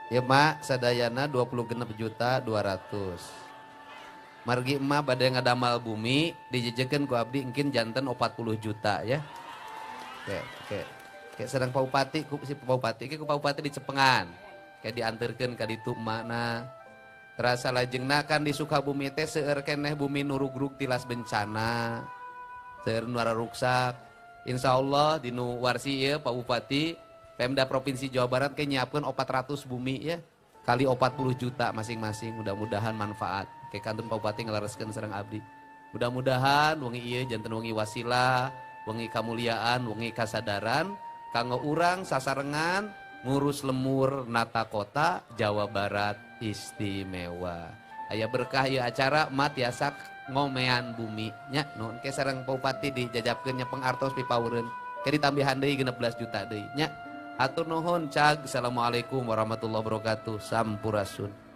Ya mak sadayana 26 juta 200. Margi emak bade ngadamal bumi dijejekeun ku abdi engkin janten 40 juta ya. Oke sedang Pak Bupati ku si Pak Bupati ku Pak Bupati di Cepengan. Kayak dianterkeun ka ditu emakna. Terasa lajengna kan di Sukabumi teh seueur keneh bumi nurugrug tilas bencana. Seueur nu ruksak. Insyaallah di nu warsi ieu Pak Bupati Pemda Provinsi Jawa Barat kayak nyiapkeun 400 bumi ya. Kali 40 juta masing-masing. Mudah-mudahan manfaat. Kayak kantun Pak Bupati ngelareskeun sareng abdi. Mudah-mudahan wengi ieu janten wengi wasilah, wengi kamuliaan, wengi kasadaran kanggo urang sasarengan ngurus lemur nata kota Jawa Barat istimewa. Aya berkah ieu acara mat tiasa ngomean bumi nya nuhun ke sareng Pak Bupati dijajabkeun nya pengartos pipaureun. Ke ditambihan deui 16 juta deui nya. Hatur nuhun cag. Assalamualaikum warahmatullahi wabarakatuh. Sampurasun.